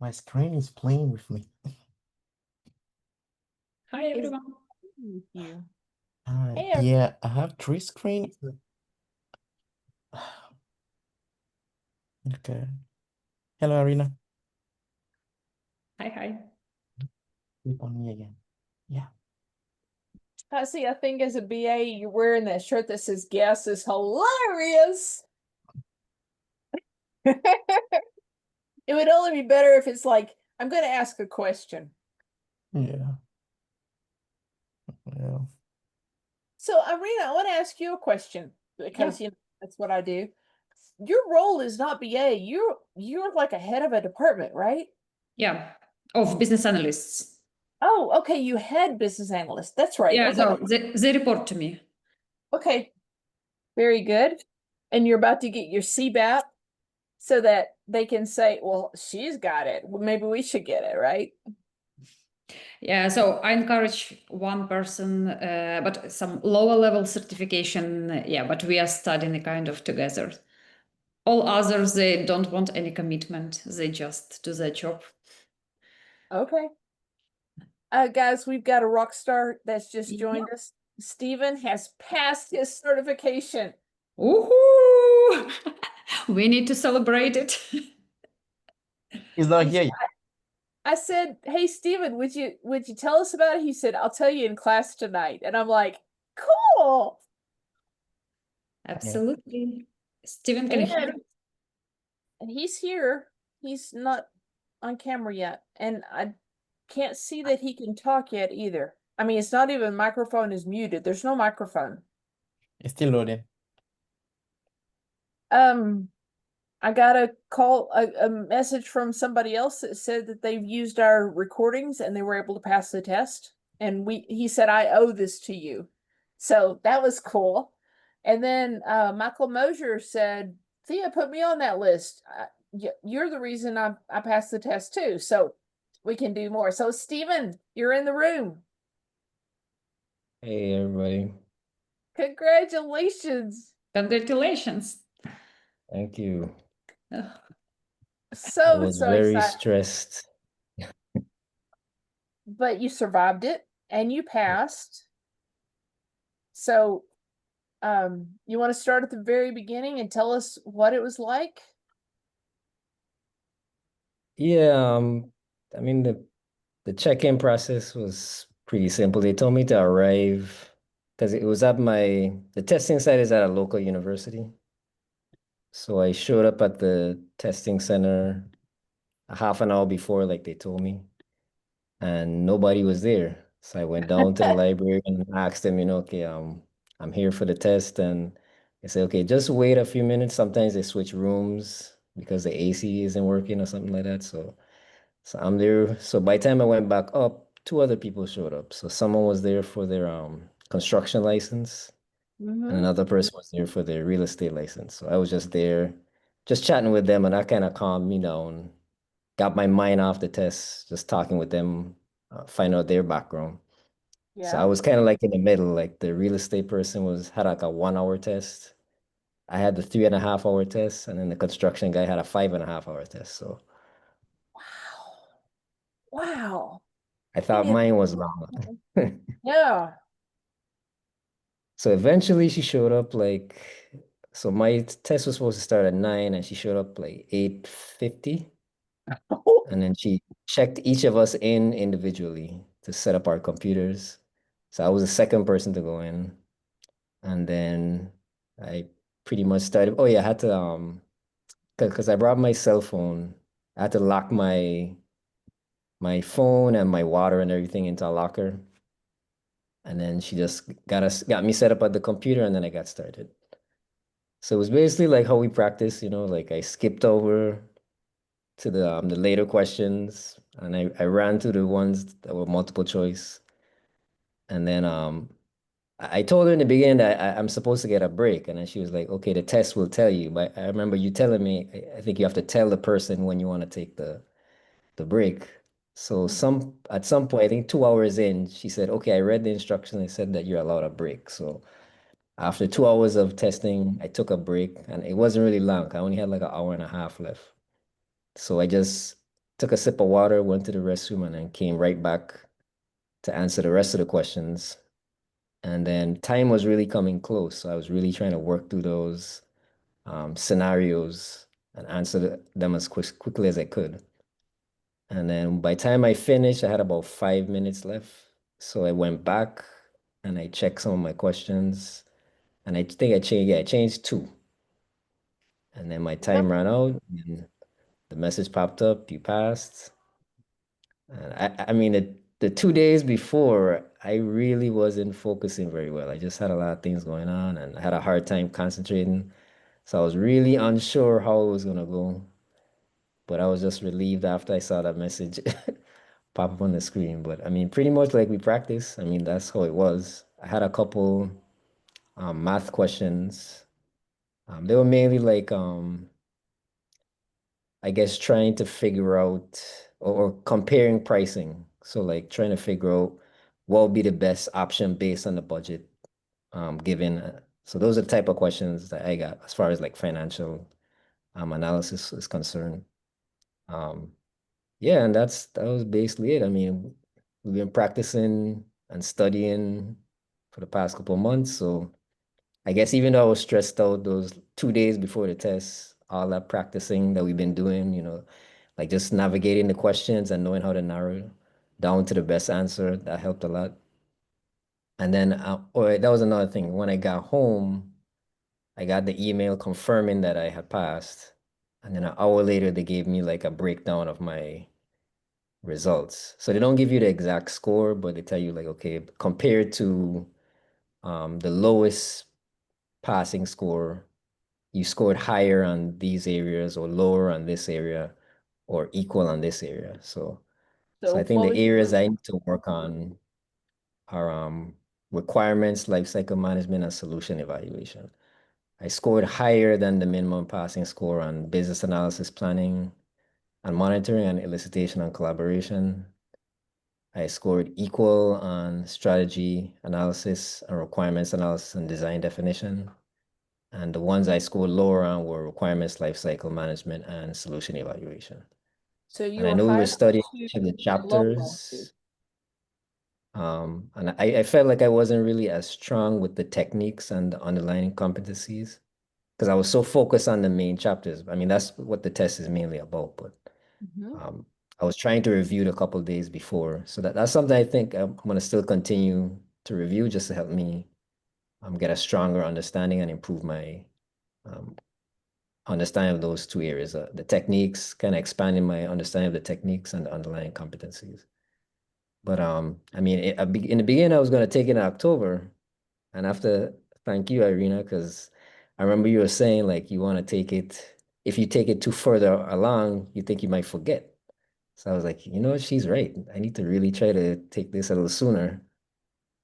My screen is playing with me. Hi Is everyone. with you. Yeah, I have three screens. Okay. Hello, Arena. Hi, hi. Click on me again. Yeah. I see. I think as a BA, you're wearing that shirt that says "Guess" is hilarious. It would only be better if it's like, I'm going to ask a question. Yeah. Yeah. So, Irina, I want to ask you a question because that's what I do. Your role is not BA. You're like a head of a department, right? Yeah, of business analysts. Oh, okay. You head business analyst. That's right. Yeah, Okay. so they report to me. Okay. Very good. And you're about to get your CBAP so that they can say, well, she's got it. Well, maybe we should get it, right? Yeah, so I encourage one person, but some lower level certification. Yeah, but we are studying kind of together. All others, they don't want any commitment. They just do their job. Okay. Guys, we've got a rock star that's just joined us. Stephen has passed his certification. Woohoo! We need to celebrate it. He's not here yet. I said, "Hey, Stephen, would you tell us about it?" He said, "I'll tell you in class tonight." And I'm like, "Cool." Absolutely. Steven, can you hear me? And he's here. He's not on camera yet, and I can't see that he can talk yet either. I mean, it's not even microphone is muted. There's no microphone. It's still loading. Um, I got a message from somebody else that said that they've used our recordings and they were able to pass the test. And he said, I owe this to you. So that was cool. And then Michael Mosier said, Thea, put me on that list. You're the reason I passed the test too. So we can do more. So Stephen, you're in the room. Hey everybody, Congratulations. Congratulations. thank you. I So was so very excited. stressed. But you survived it and you passed. So you want to start at the very beginning and tell us what it was like? Yeah, I mean the check-in process was pretty simple. They told me to arrive because it was at the testing site is at a local university. So I showed up at the testing center a half an hour before, like they told me, and nobody was there. So I went down to the library and asked them, okay, I'm here for the test, and they said, okay, just wait a few minutes. Sometimes they switch rooms because the AC isn't working or something like that. So I'm there. So by the time I went back up, two other people showed up. So someone was there for their construction license, and Mm-hmm. another person was there for their real estate license. So I was just there, just chatting with them, and that kind of calmed me down, got my mind off the test, just talking with them, find out their background. So I Yeah. was kind of like in the middle, like the real estate person had like a 1 hour test. I had the 3.5 hour test, and then the construction guy had a 5.5 hour test. So Wow. Wow. I He thought did. mine was long. Yeah. So eventually she showed up so my test was supposed to start at 9 and she showed up like 8:50. And then she checked each of us in individually to set up our computers. So I was the second person to go in. And then I pretty much started. Oh yeah, I had to because I brought my cell phone. I had to lock my phone and my water and everything into a locker. And then she just got me set up at the computer and then I got started. So it was basically like how we practice, like I skipped over to the later questions and I ran to the ones that were multiple choice. And then I told her in the beginning that I'm supposed to get a break. And then she was like, okay, the test will tell you. But I remember you telling me, I think you have to tell the person when you want to take the break. So at some point, I think 2 hours in, she said, okay, I read the instructions. It said that you're allowed a break. So after 2 hours of testing, I took a break and it wasn't really long. I only had like an hour and a half left. So I just took a sip of water, went to the restroom, and then came right back to answer the rest of the questions. And then time was really coming close. So I was really trying to work through those scenarios and answer them as quickly as I could. And then by the time I finished, I had about 5 minutes left. So I went back and I checked some of my questions. And I think I changed two. And then my time ran out and the message popped up, you passed. And I mean, the 2 days before, I really wasn't focusing very well. I just had a lot of things going on and I had a hard time concentrating. So I was really unsure how it was gonna go. But I was just relieved after I saw that message pop up on the screen. But I mean, pretty much like we practice. I mean, that's how it was. I had a couple math questions. They were mainly like I guess trying to figure out or comparing pricing. So like trying to figure out what would be the best option based on the budget given. So those are the type of questions that I got as far as like financial analysis is concerned. Um, yeah, and that was basically it. I mean, we've been practicing and studying for the past couple of months. So I guess even though I was stressed out those 2 days before the test, all that practicing that we've been doing, like just navigating the questions and knowing how to narrow down to the best answer, that helped a lot. And then, that was another thing. When I got home, I got the email confirming that I had passed. And then an hour later, they gave me like a breakdown of my results. So they don't give you the exact score, but they tell you like, okay, compared to the lowest passing score, you scored higher on these areas or lower on this area or equal on this area. So I think what the was areas I need to work on are requirements, life cycle management, and solution evaluation. I scored higher than the minimum passing score on business analysis planning and monitoring and elicitation and collaboration. I scored equal on strategy analysis and requirements analysis and design definition. And the ones I scored lower on were requirements, lifecycle management, and solution evaluation. so you And I were know we high were on studying two each of the and low on two. chapters. And I felt like I wasn't really as strong with the techniques and the underlying competencies because I was so focused on the main chapters. I mean, that's what the test is mainly about. But I was trying to review it a couple of days before. So that's something I think I'm going to still continue to review just to help me get a stronger understanding and improve my um, understanding of those two areas, the techniques, kind of expanding my understanding of the techniques and the underlying competencies. But I mean, in the beginning, I was going to take it in October, and after, thank you, Irina, because I remember you were saying like you want to take it. If you take it too further along, you think you might forget. So I was like, she's right. I need to really try to take this a little sooner.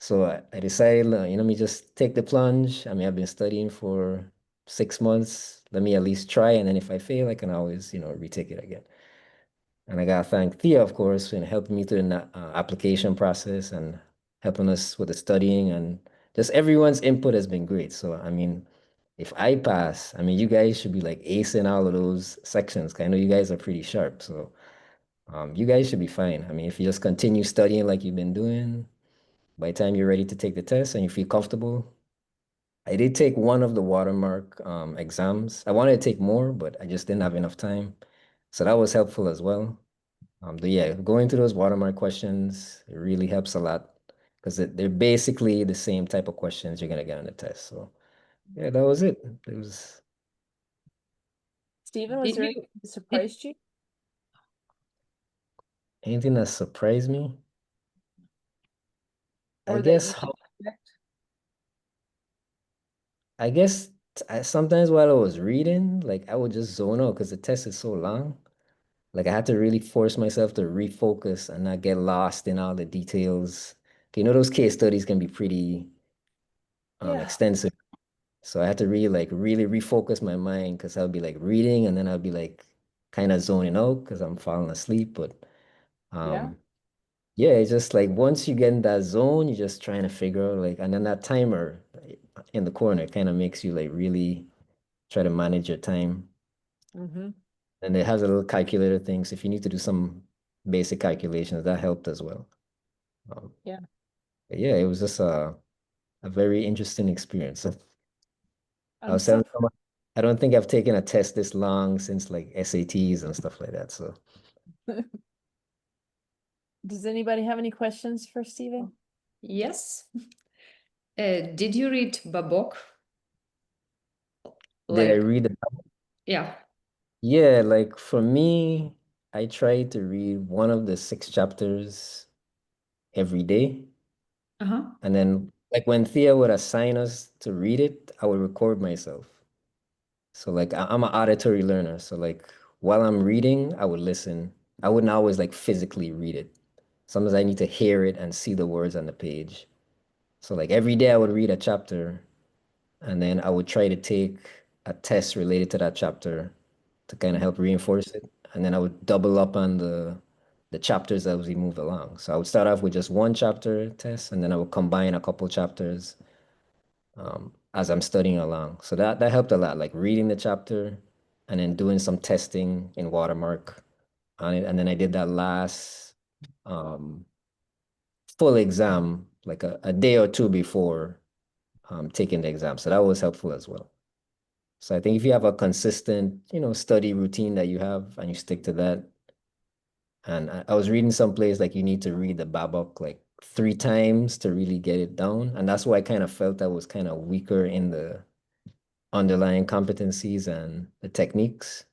So I decided, let me just take the plunge. I mean, I've been studying for 6 months. Let me at least try, and then if I fail, I can always, retake it again. And I gotta thank Thea, of course, in helping me through the application process and helping us with the studying, and just everyone's input has been great. So I mean, if I pass, I mean, you guys should be like acing all of those sections. 'Cause I know you guys are pretty sharp, so you guys should be fine. I mean, if you just continue studying like you've been doing, by the time you're ready to take the test and you feel comfortable. I did take one of the watermark exams. I wanted to take more, but I just didn't have enough time. So that was helpful as well. But yeah, going through those watermark questions, it really helps a lot because they're basically the same type of questions you're gonna get on the test. So yeah, that was it. It was Stephen, was Did there you- anything that surprised you? anything that surprised me. I Or that guess you how, didn't expect? I guess sometimes while I was reading, like I would just zone out because the test is so long. Like I had to really force myself to refocus and not get lost in all the details. Those case studies can be pretty Yeah. extensive. So I had to really refocus my mind because I would be like reading and then I'd be like kind of zoning out because I'm falling asleep. But Yeah. yeah, it's just like once you get in that zone, you're just trying to figure out like, and then that timer in the corner kind of makes you like really try to manage your time. Mm-hmm. And it has a little calculator thing. So if you need to do some basic calculations, that helped as well. Yeah. But yeah, it was just a very interesting experience. I I'm was so telling someone, I don't think I've taken a test this long since like SATs and stuff like that. So Does anybody have any questions for Stephen? Yes. Did you read Babok? did I Like, read it? yeah. Yeah, like for me, I try to read one of the 6 chapters every day. Uh-huh. And then like when Thea would assign us to read it, I would record myself. So like I'm an auditory learner. So like while I'm reading, I would listen. I wouldn't always like physically read it. Sometimes I need to hear it and see the words on the page. So like every day I would read a chapter and then I would try to take a test related to that chapter to kind of help reinforce it. And then I would double up on the chapters as we move along. So I would start off with just one chapter test and then I would combine a couple chapters as I'm studying along. So that helped a lot, like reading the chapter and then doing some testing in Watermark on it. And then I did that last um, full exam, like a day or two before taking the exam. So that was helpful as well. So I think if you have a consistent, study routine that you have and you stick to that, and I was reading someplace like you need to read the Babok like 3 times to really get it down. And that's why I kind of felt I was kind of weaker in the underlying competencies and the techniques.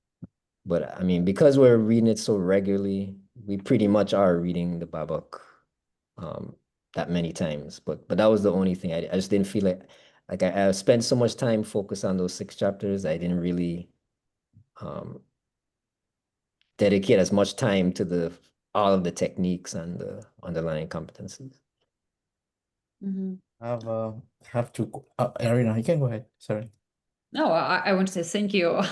But I mean, because we're reading it so regularly, we pretty much are reading the Babok that many times. But that was the only thing. I just didn't feel like I spent so much time focused on those 6 chapters. I didn't really um, dedicate as much time to the all of the techniques and the underlying competencies. Mm-hmm. Have to Arena, you can go ahead. Sorry. No, I want to say thank you. I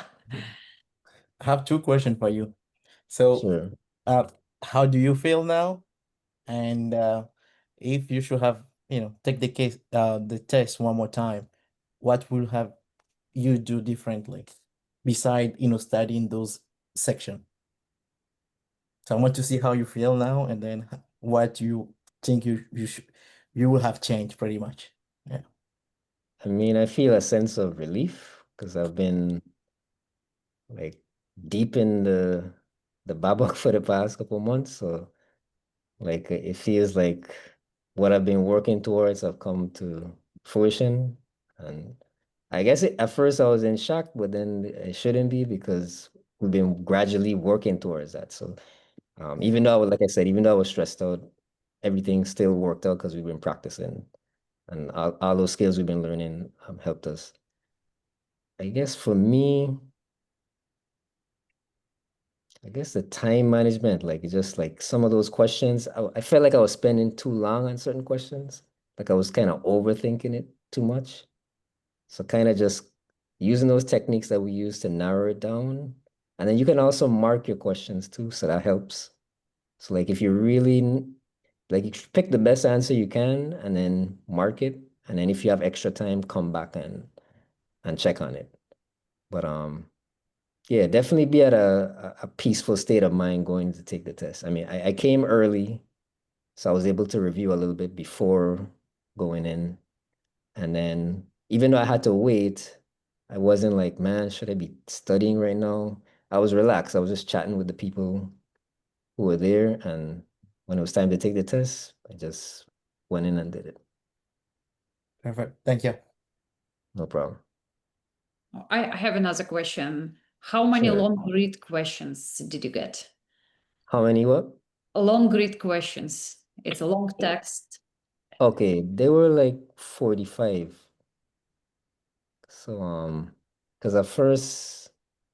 have 2 questions for you. So, Sure. how do you feel now? And if you should have, take the test one more time, what will have you do differently beside, studying those section? So I want to see how you feel now, and then what you think you will have changed pretty much. Yeah. I mean, I feel a sense of relief because I've been like deep in the Babok for the past couple months. So like it feels like what I've been working towards have come to fruition. And I guess at first I was in shock, but then it shouldn't be because we've been gradually working towards that. So even though like I said, even though I was stressed out, everything still worked out because we've been practicing and all those skills we've been learning helped us. I guess for me, I guess the time management, like just like some of those questions, I felt like I was spending too long on certain questions. Like I was kind of overthinking it too much. So kind of just using those techniques that we use to narrow it down. And then you can also mark your questions too, so that helps. So like if you really like you pick the best answer you can and then mark it. And then if you have extra time, come back and check on it. But yeah, definitely be at a peaceful state of mind going to take the test. I mean, I came early, so I was able to review a little bit before going in. And then even though I had to wait, I wasn't like, man, should I be studying right now? I was relaxed. I was just chatting with the people who were there. And when it was time to take the test, I just went in and did it. Perfect. Thank you. No problem. I have another question. How many Sure. long read questions did you get? How many what? Long read questions. It's a long text. Okay, they were like 45. So because at first,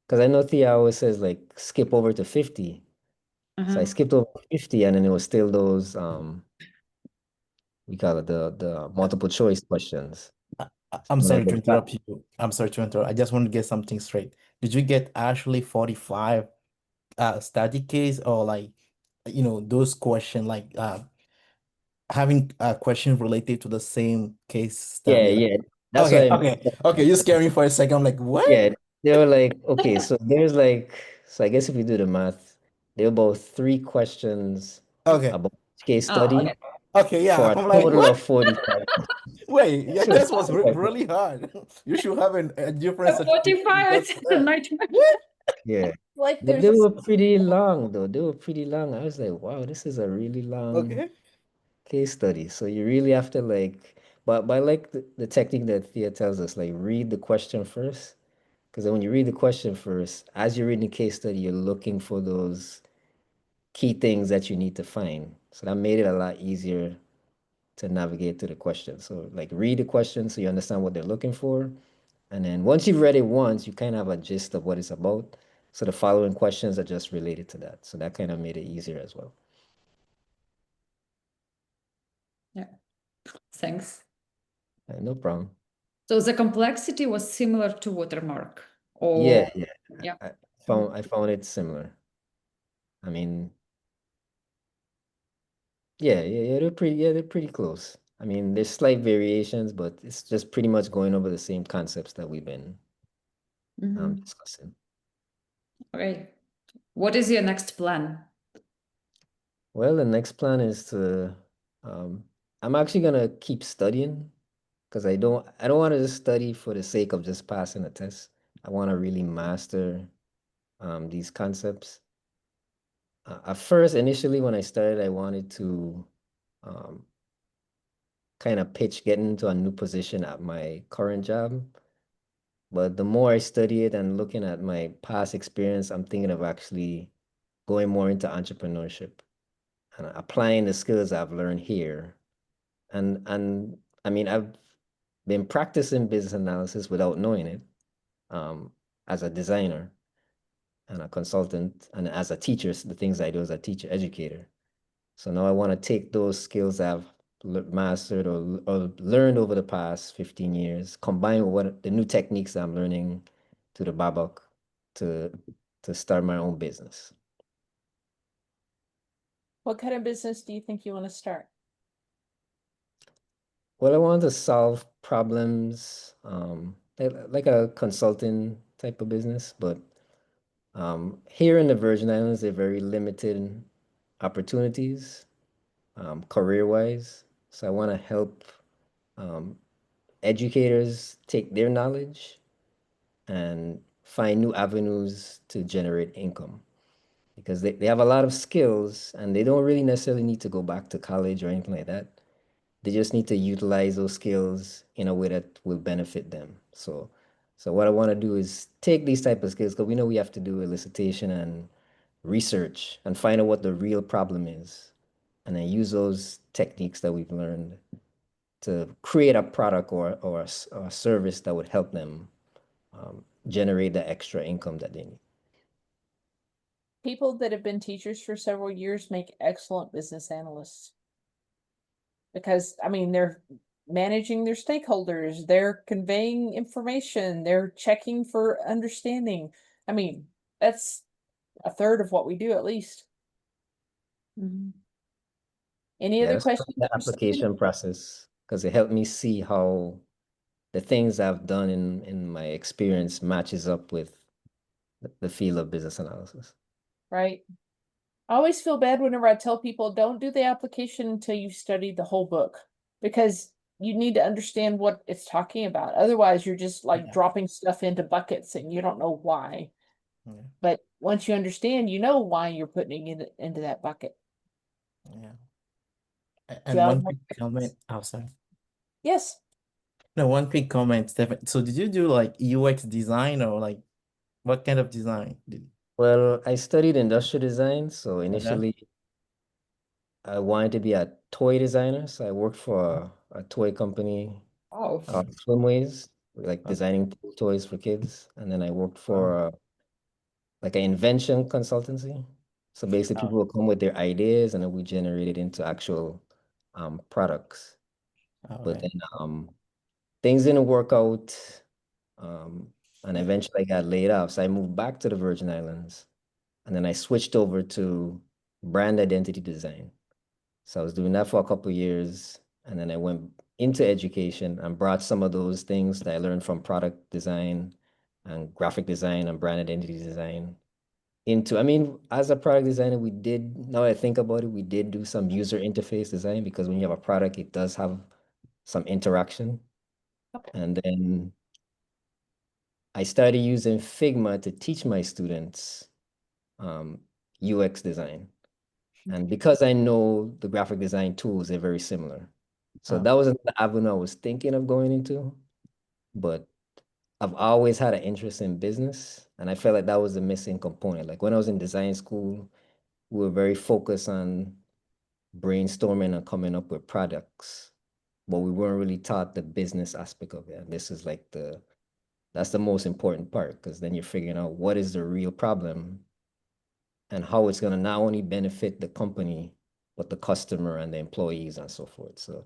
because I know Thea always says like skip over to 50. So I Uh-huh. skipped over 50 and then it was still those we call it the multiple choice questions. I'm So like sorry to the interrupt you. I'm sorry to interrupt. I just want to get something straight. Did you get actually 45 study case, or like, those question, like having a question related to the same case yeah, study? Like, yeah. That's what okay, I mean. okay, okay. You scared me for a second. I'm like, what? Yeah, they were like, okay, so there's like So I guess if you do the math, there were about 3 questions Okay. about case Oh, study okay. Okay, yeah. for a I'm like, total what? of 45. Wait, yeah, So that was really hard. You should have a different certification 45 just is for a that. nightmare. What? yeah. Like But there's they a were pretty long though. They were pretty long. I was like, wow, this is a really long Okay. case study. So you really have to like, but by like the technique that Thea tells us, like read the question first. Because when you read the question first, as you're reading the case study, you're looking for those key things that you need to find. So that made it a lot easier to navigate through the question. So like read the question so you understand what they're looking for. And then once you've read it once, you kind of have a gist of what it's about. So the following questions are just related to that. So that kind of made it easier as well. Yeah, thanks. No problem. So the complexity was similar to watermark, Yeah, or yeah. yeah. I found it similar. I mean, they're pretty close. I mean, there's slight variations, but it's just pretty much going over the same concepts that we've been Mhm. discussing. Okay. What is your next plan? Well, the next plan is to, I'm actually gonna keep studying because I don't want to just study for the sake of just passing a test. I want to really master these concepts. At first, initially, when I started, I wanted to um, kind of pitch getting into a new position at my current job. But the more I study it and looking at my past experience, I'm thinking of actually going more into entrepreneurship and applying the skills I've learned here. And I mean, I've been practicing business analysis without knowing it, um, as a designer and a consultant, and as a teacher, the things I do as a teacher educator. So now I want to take those skills I've mastered or learned over the past 15 years, combine with what the new techniques I'm learning to the Babok to to start my own business. what kind of business do you think you want to start? Well, I want to solve problems, like a consulting type of business, but here in the Virgin Islands, they're very limited opportunities, career-wise. So I want to help um, educators take their knowledge and find new avenues to generate income because they have a lot of skills and they don't really necessarily need to go back to college or anything like that. They just need to utilize those skills in a way that will benefit them. So what I want to do is take these type of skills because we know we have to do elicitation and research and find out what the real problem is, and then use those techniques that we've learned to create a product or a service that would help them generate the extra income that they need. People that have been teachers for several years make excellent business analysts because, I mean, they're managing their stakeholders, they're conveying information, they're checking for understanding. I mean, that's a third of what we do at least. Mhm. Any Yeah, other that's part of questions the for Stephen? application process because it helped me see how the things I've done in my experience matches up with the field of business analysis. Right. I always feel bad whenever I tell people don't do the application until you've studied the whole book because you need to understand what it's talking about. Otherwise, you're just like Yeah. dropping stuff into buckets and you don't know why. Yeah. But once you understand, you know why you're putting it into that bucket. Yeah. Do And you have one more quick comment. questions? Oh, sorry. Yes. No, one quick comment, Stephen. So did you do like UX design or like what kind of design did Well, I studied industrial design, so okay. initially I wanted to be a toy designer. So I worked for a toy company Oh, called Swimways, like Okay. designing pool toys for kids. And then I worked Oh, for like an invention consultancy. So basically, oh, people will come with their ideas, and then we generate it into actual products. all But right. then things didn't work out, um, and eventually I got laid off. So I moved back to the Virgin Islands, and then I switched over to brand identity design. So I was doing that for a couple of years, and then I went into education and brought some of those things that I learned from product design and graphic design and brand identity design into, I mean, as a product designer, we did, now that I think about it, we did do some user interface design because when you have a product, it does have some interaction. And then I started using Figma to teach my students UX design. And because I know the graphic design tools, they're very similar. So that was the avenue I was thinking of going into, but I've always had an interest in business, and I felt like that was the missing component. Like when I was in design school, we were very focused on brainstorming and coming up with products, but we weren't really taught the business aspect of it. And this is like that's the most important part, because then you're figuring out what is the real problem and how it's going to not only benefit the company, but the customer and the employees and so forth. So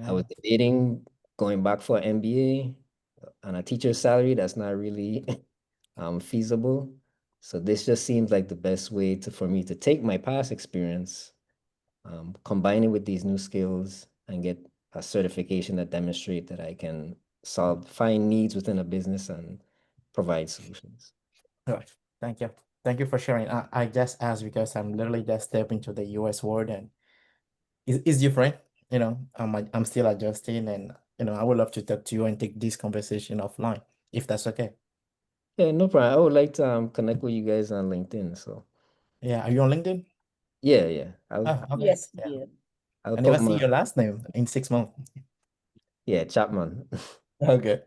I was debating going back for an MBA and a teacher's salary. That's not really feasible. So this just seems like the best way for me to take my past experience, combine it with these new skills, and get a certification that demonstrate that I can find needs within a business and provide solutions. All right. Thank you. Thank you for sharing. I just asked because I'm literally just stepping into the US world, and it's different. I'm still adjusting, and I would love to talk to you and take this conversation offline, if that's okay. Yeah, no problem. I would like to connect with you guys on LinkedIn. So Yeah, are you on LinkedIn? yeah. Okay. Yes, Yeah. yeah. I'll I never put see your last name in 6 months. yeah, Chapman. Okay.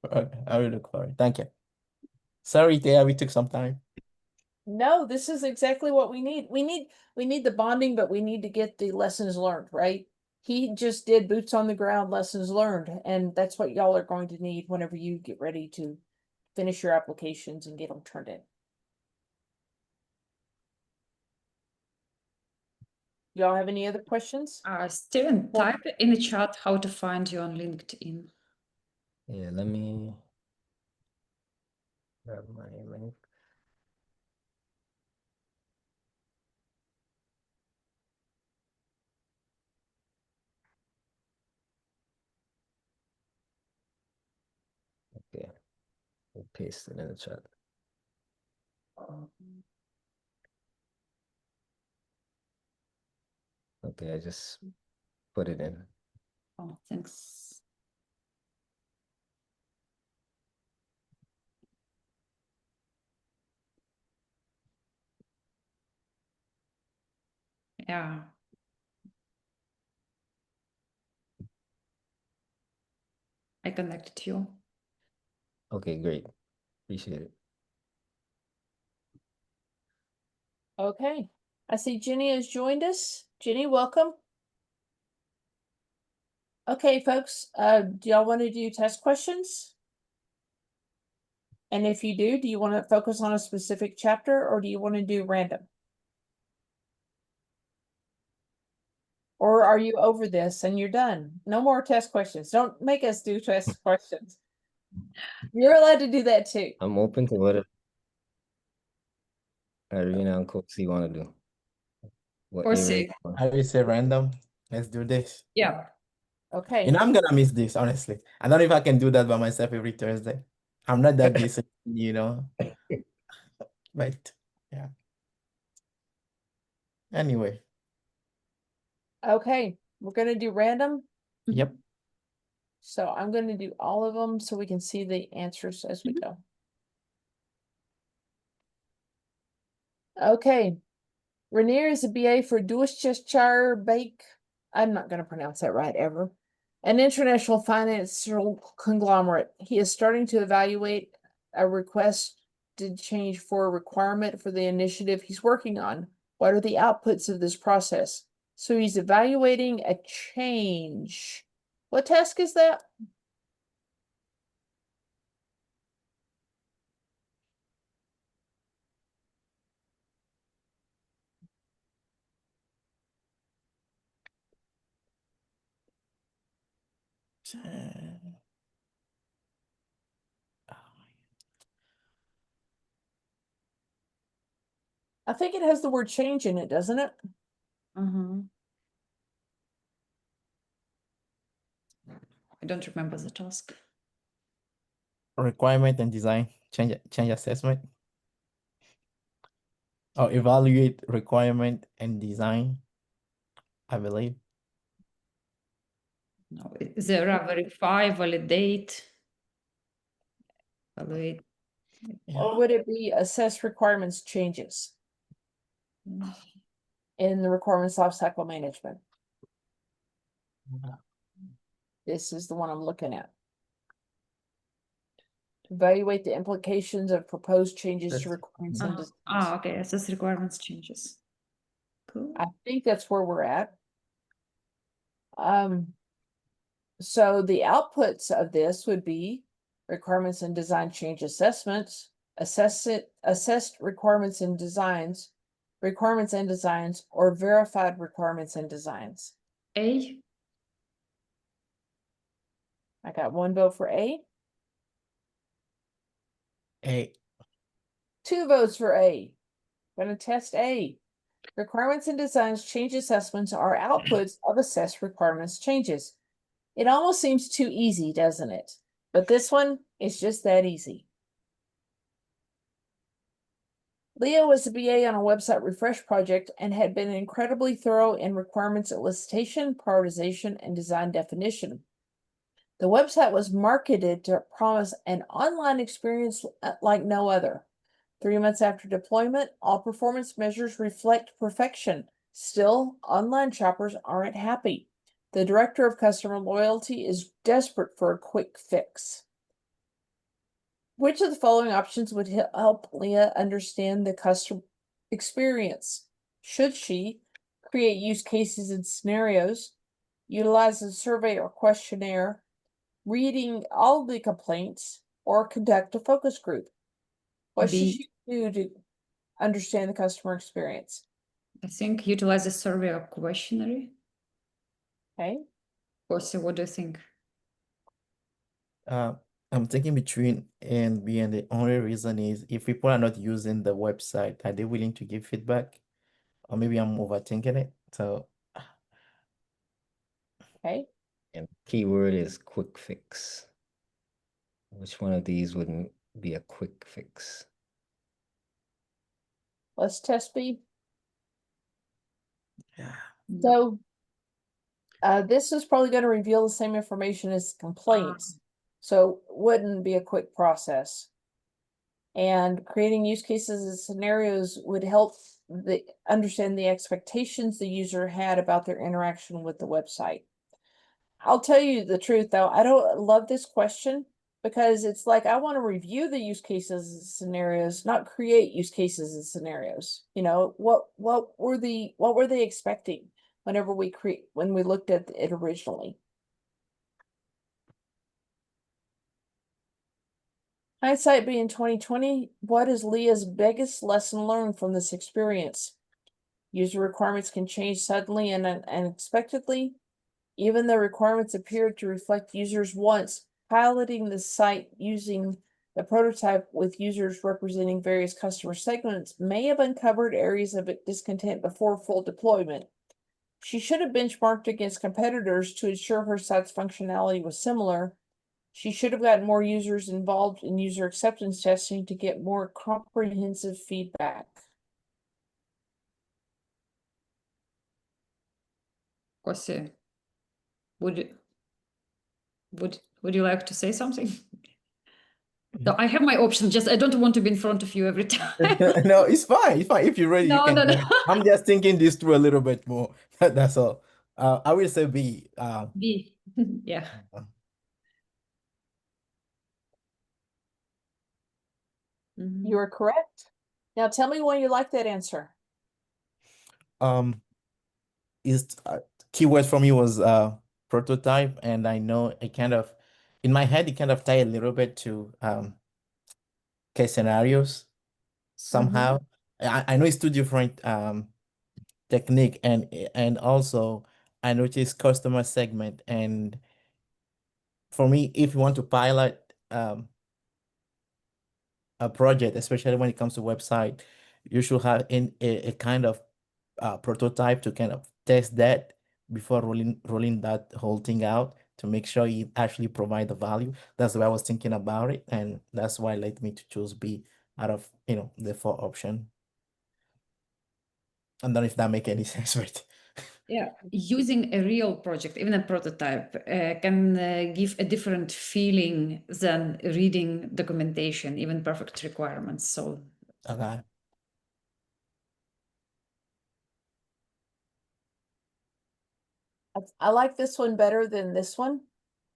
Okay. I will look for it. Thank you. Sorry, Thea, we took some time. No, this is exactly what we need. We need the bonding, but we need to get the lessons learned, right? He just did boots on the ground lessons learned, and that's what y'all are going to need whenever you get ready to finish your applications and get them turned in. Y'all have any other questions? Steven, type in the chat how to find you on LinkedIn. Yeah, let me grab my link. Okay, we'll paste it in the chat. Okay, I just put it in. Oh, thanks. Yeah. I connected you. Okay, great. Appreciate it. Okay. I see Jenny has joined us. Jenny, welcome. Okay, folks, do y'all want to do test questions? And if you do you want to focus on a specific chapter or do you want to do random? Or are you over this and you're done? No more test questions. Don't make us do test questions. You're allowed to do that too. I'm open to what Irina and Coxie want to do. What Or you say, ready? I will say random. Let's do this. yeah. Okay. I'm gonna miss this, honestly. I don't know if I can do that by myself every Thursday. I'm not that disciplined. But yeah. Anyway, Okay. We're gonna do random. yep. So I'm gonna do all of them so we can see the answers as we go. Okay. Rainier is a BA for Bake. I'm not gonna pronounce that right ever. An international financial conglomerate. He is starting to evaluate a requested change for a requirement for the initiative he's working on. What are the outputs of this process? So he's evaluating a change. What task is that? I think it has the word change in it, doesn't it? Mm-hmm. I don't remember the task. Requirement and design change assessment. or evaluate requirement and design, I believe. No, there are verify, validate, evaluate. Or would it be assess requirements changes in the requirements lifecycle management? This is the one I'm looking at. Evaluate the implications of proposed changes to requirements and designs. Okay, assess requirements changes. Cool. I think that's where we're at. So the outputs of this would be requirements and design change assessments, assessed requirements and designs, or verified requirements and designs. A. I got one vote for A, A. 2 votes for A. Gonna test A. Requirements and designs change assessments are outputs of assessed requirements changes. It almost seems too easy, doesn't it? But this one is just that easy. Leah was a BA on a website refresh project and had been incredibly thorough in requirements elicitation, prioritization, and design definition. The website was marketed to promise an online experience like no other. 3 months after deployment, all performance measures reflect perfection. Still, online shoppers aren't happy. The director of customer loyalty is desperate for a quick fix. Which of the following options would help Leah understand the customer experience? Should she create use cases and scenarios, utilize a survey or questionnaire, reading all the complaints, or conduct a focus group? What should B. she do to understand the customer experience? I think utilize a survey or questionnaire. Okay. Jose, what do you think? I'm thinking between A and B, and the only reason is if people are not using the website, are they willing to give feedback? Or maybe I'm overthinking it. So Okay. And keyword is quick fix. Which one of these wouldn't be a quick fix? Let's test B. yeah. So this is probably going to reveal the same information as complaints. So wouldn't be a quick process. And creating use cases and scenarios would help understand the expectations the user had about their interaction with the website. I'll tell you the truth though, I don't love this question because it's like I want to review the use cases and scenarios, not create use cases and scenarios. You know, what were they expecting whenever when we looked at it originally? Hindsight being 2020, what is Leah's biggest lesson learned from this experience? User requirements can change suddenly and unexpectedly. Even though requirements appeared to reflect users' wants, piloting the site using the prototype with users representing various customer segments may have uncovered areas of discontent before full deployment. She should have benchmarked against competitors to ensure her site's functionality was similar. She should have gotten more users involved in user acceptance testing to get more comprehensive feedback. Jose, would you like to say something? No, I have my option. Just I don't want to be in front of you every time. No, it's fine. It's fine. If you're ready, you No, can no, go no. ahead. I'm just thinking this through a little bit more. That's all. I will say B. B. Yeah. You are correct. Now tell me why you like that answer. Is keyword for me was prototype, and I know it kind of in my head it kind of tied a little bit to case scenarios somehow. I know it's two different technique, and also I noticed customer segment, and for me, if you want to pilot a project, especially when it comes to website, you should have in a kind of prototype to kind of test that before rolling that whole thing out to make sure you actually provide the value. That's the way I was thinking about it, and that's why led me to choose B out of the 4 option. I don't know if that make any sense, but Yeah, using a real project, even a prototype, can give a different feeling than reading documentation, even perfect requirements. So okay. I like this one better than this one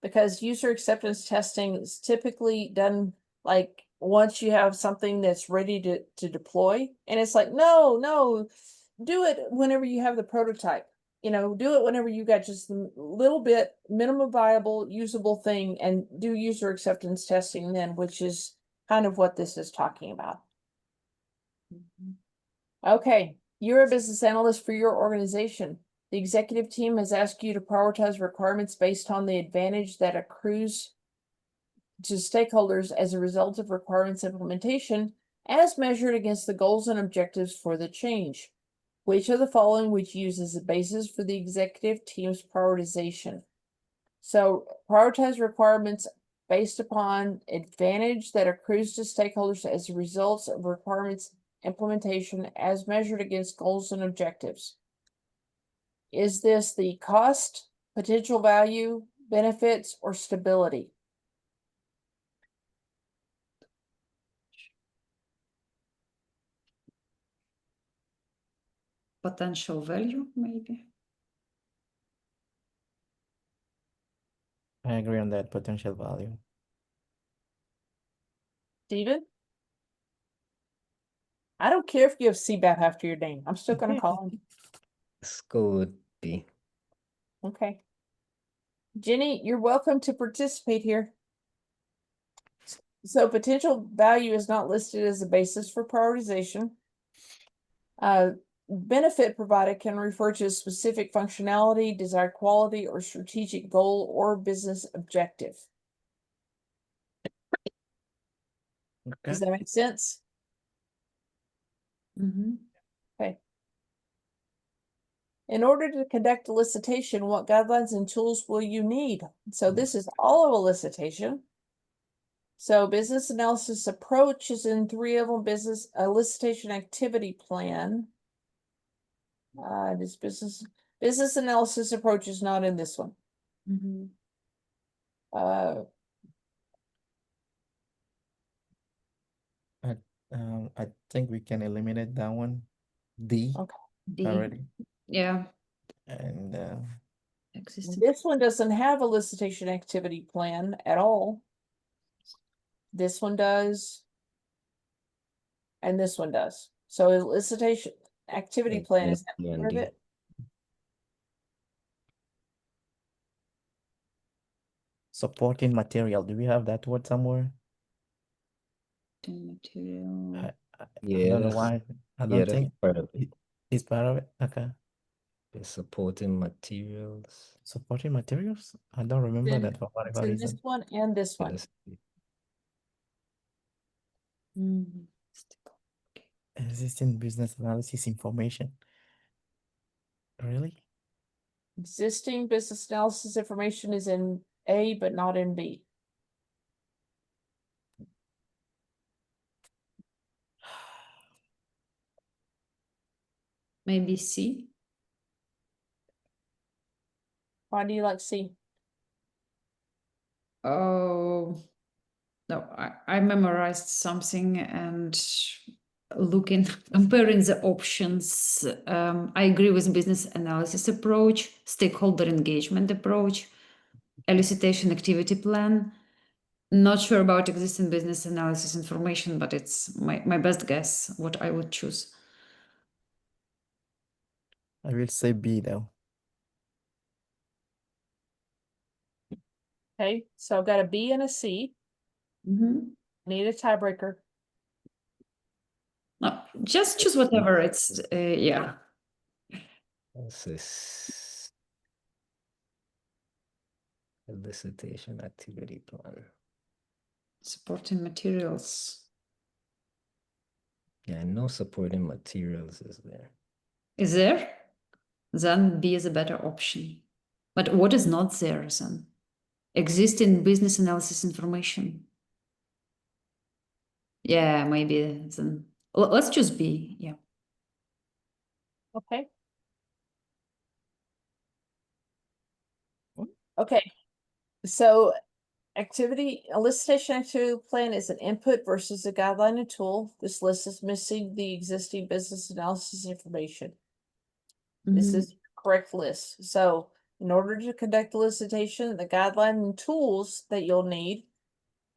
because user acceptance testing is typically done like once you have something that's ready to deploy. And it's like, no, do it whenever you have the prototype. You know, do it whenever you got just a little bit minimum viable, usable thing and do user acceptance testing then, which is kind of what this is talking about. Okay, you're a business analyst for your organization. The executive team has asked you to prioritize requirements based on the advantage that accrues to stakeholders as a result of requirements implementation as measured against the goals and objectives for the change. Which of the following would you use as the basis for the executive team's prioritization? So prioritize requirements based upon advantage that accrues to stakeholders as a result of requirements implementation as measured against goals and objectives. Is this the cost, potential value, benefits, or stability? potential value, maybe. I agree on that potential value. Steven? I don't care if you have CBAP after your name. I'm still gonna call him. Let's go with B. Okay. Jenny, you're welcome to participate here. So potential value is not listed as a basis for prioritization. Benefit provided can refer to a specific functionality, desired quality, or strategic goal or business objective. Does that make sense? Okay. In order to conduct a elicitation, what guidelines and tools will you need? So this is all of elicitation. So business analysis approach is in 3 of them. Business elicitation activity plan. This business analysis approach is not in this one. I think we can eliminate that one. D Okay. D. already. Yeah. And Existing. This one doesn't have a elicitation activity plan at all. This one does. And this one does. So elicitation activity Like plan A, is that B, and part of D. it? supporting material. Do we have that word somewhere? Material. I Yeah, don't know that's why. I yeah, don't that's think part of it. it's part of it. Okay. The supporting materials. Supporting materials? I don't remember Then that for it's whatever in this reason. one and this one. Yes. Existing business analysis information. Really? Existing business analysis information is in A, but not in B. Maybe C. Why do you like C? Oh, no, I memorized something and looking, comparing the options. I agree with business analysis approach, stakeholder engagement approach, elicitation activity plan. Not sure about existing business analysis information, but it's my best guess what I would choose. I will say B though. Okay, so I've got a B and a C. Need a tiebreaker. No, just choose whatever. It's yeah. This is elicitation activity plan. Supporting materials. Yeah, I know supporting materials is there. Is there? Then B is a better option. But what is not there then? Existing business analysis information. Yeah, maybe then. Let's choose B. Yeah. Okay. Okay. So elicitation activity plan is an input versus a guideline and tool. This list is missing the existing business analysis information. This is the correct list. So in order to conduct elicitation, the guideline and tools that you'll need: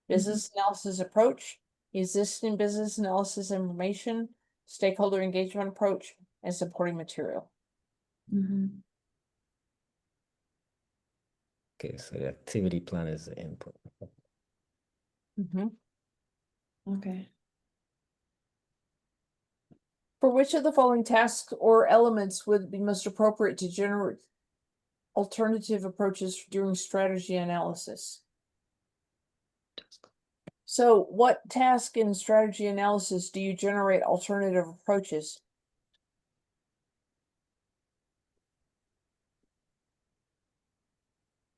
business analysis approach, existing business analysis information, stakeholder engagement approach, and supporting material. Okay, so the activity plan is the input. Okay. For which of the following tasks or elements would be most appropriate to generate alternative approaches during strategy analysis? So what task in strategy analysis do you generate alternative approaches?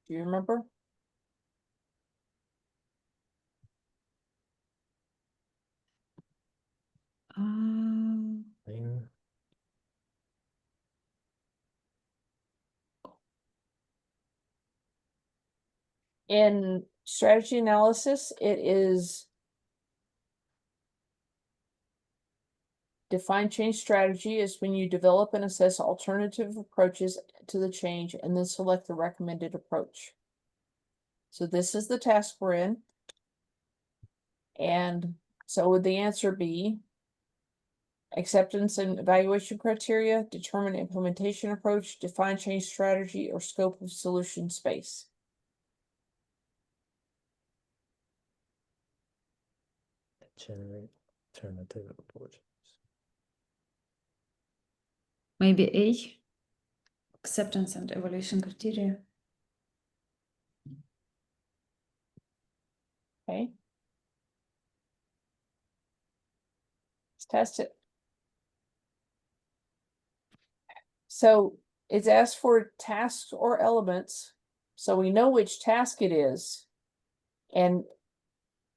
Do you remember? Yeah. In strategy analysis, it is define change strategy is when you develop and assess alternative approaches to the change and then select the recommended approach. So this is the task we're in. And so would the answer be acceptance and evaluation criteria, determine implementation approach, define change strategy, or scope of solution space? Generate alternative approaches. Maybe A, acceptance and evaluation criteria. Okay. Let's test it. So it's asked for tasks or elements. So we know which task it is. And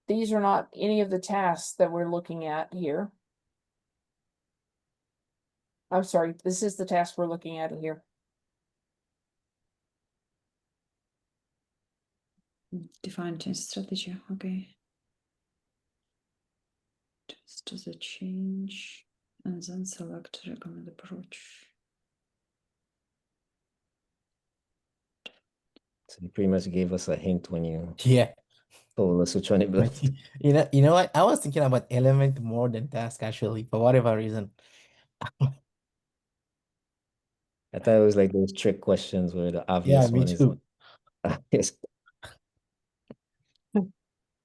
these are not any of the tasks that we're looking at here. I'm sorry, this is the task we're looking at here. Define change strategy. Okay. Just to the change and then select recommend approach. So you pretty much gave us a hint when you Yeah. told us which one it But belonged. you know what? I was thinking about element more than task actually, for whatever reason. I thought it was like those trick questions where the Yeah, obvious me one is too. yes.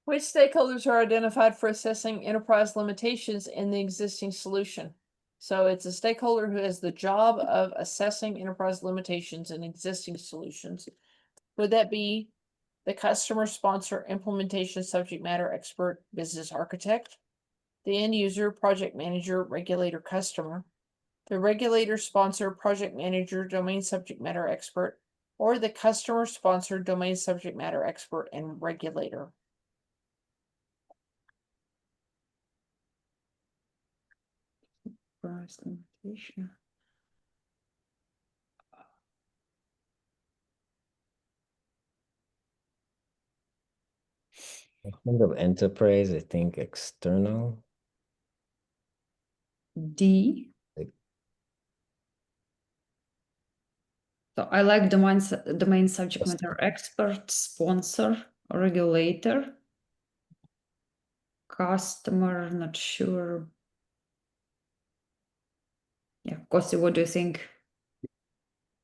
Which stakeholders are identified for assessing enterprise limitations in the existing solution? So it's a stakeholder who has the job of assessing enterprise limitations in existing solutions. Would that be the customer, sponsor, implementation subject matter expert, business architect, the end user, project manager, regulator, customer, the regulator, sponsor, project manager, domain subject matter expert, or the customer, sponsor, domain subject matter expert, and regulator? Price limitation. Kind of enterprise, I think external. D. Like, So I like domain subject Just- matter expert, sponsor, regulator, customer, not sure. Yeah, Kosi, what do you think?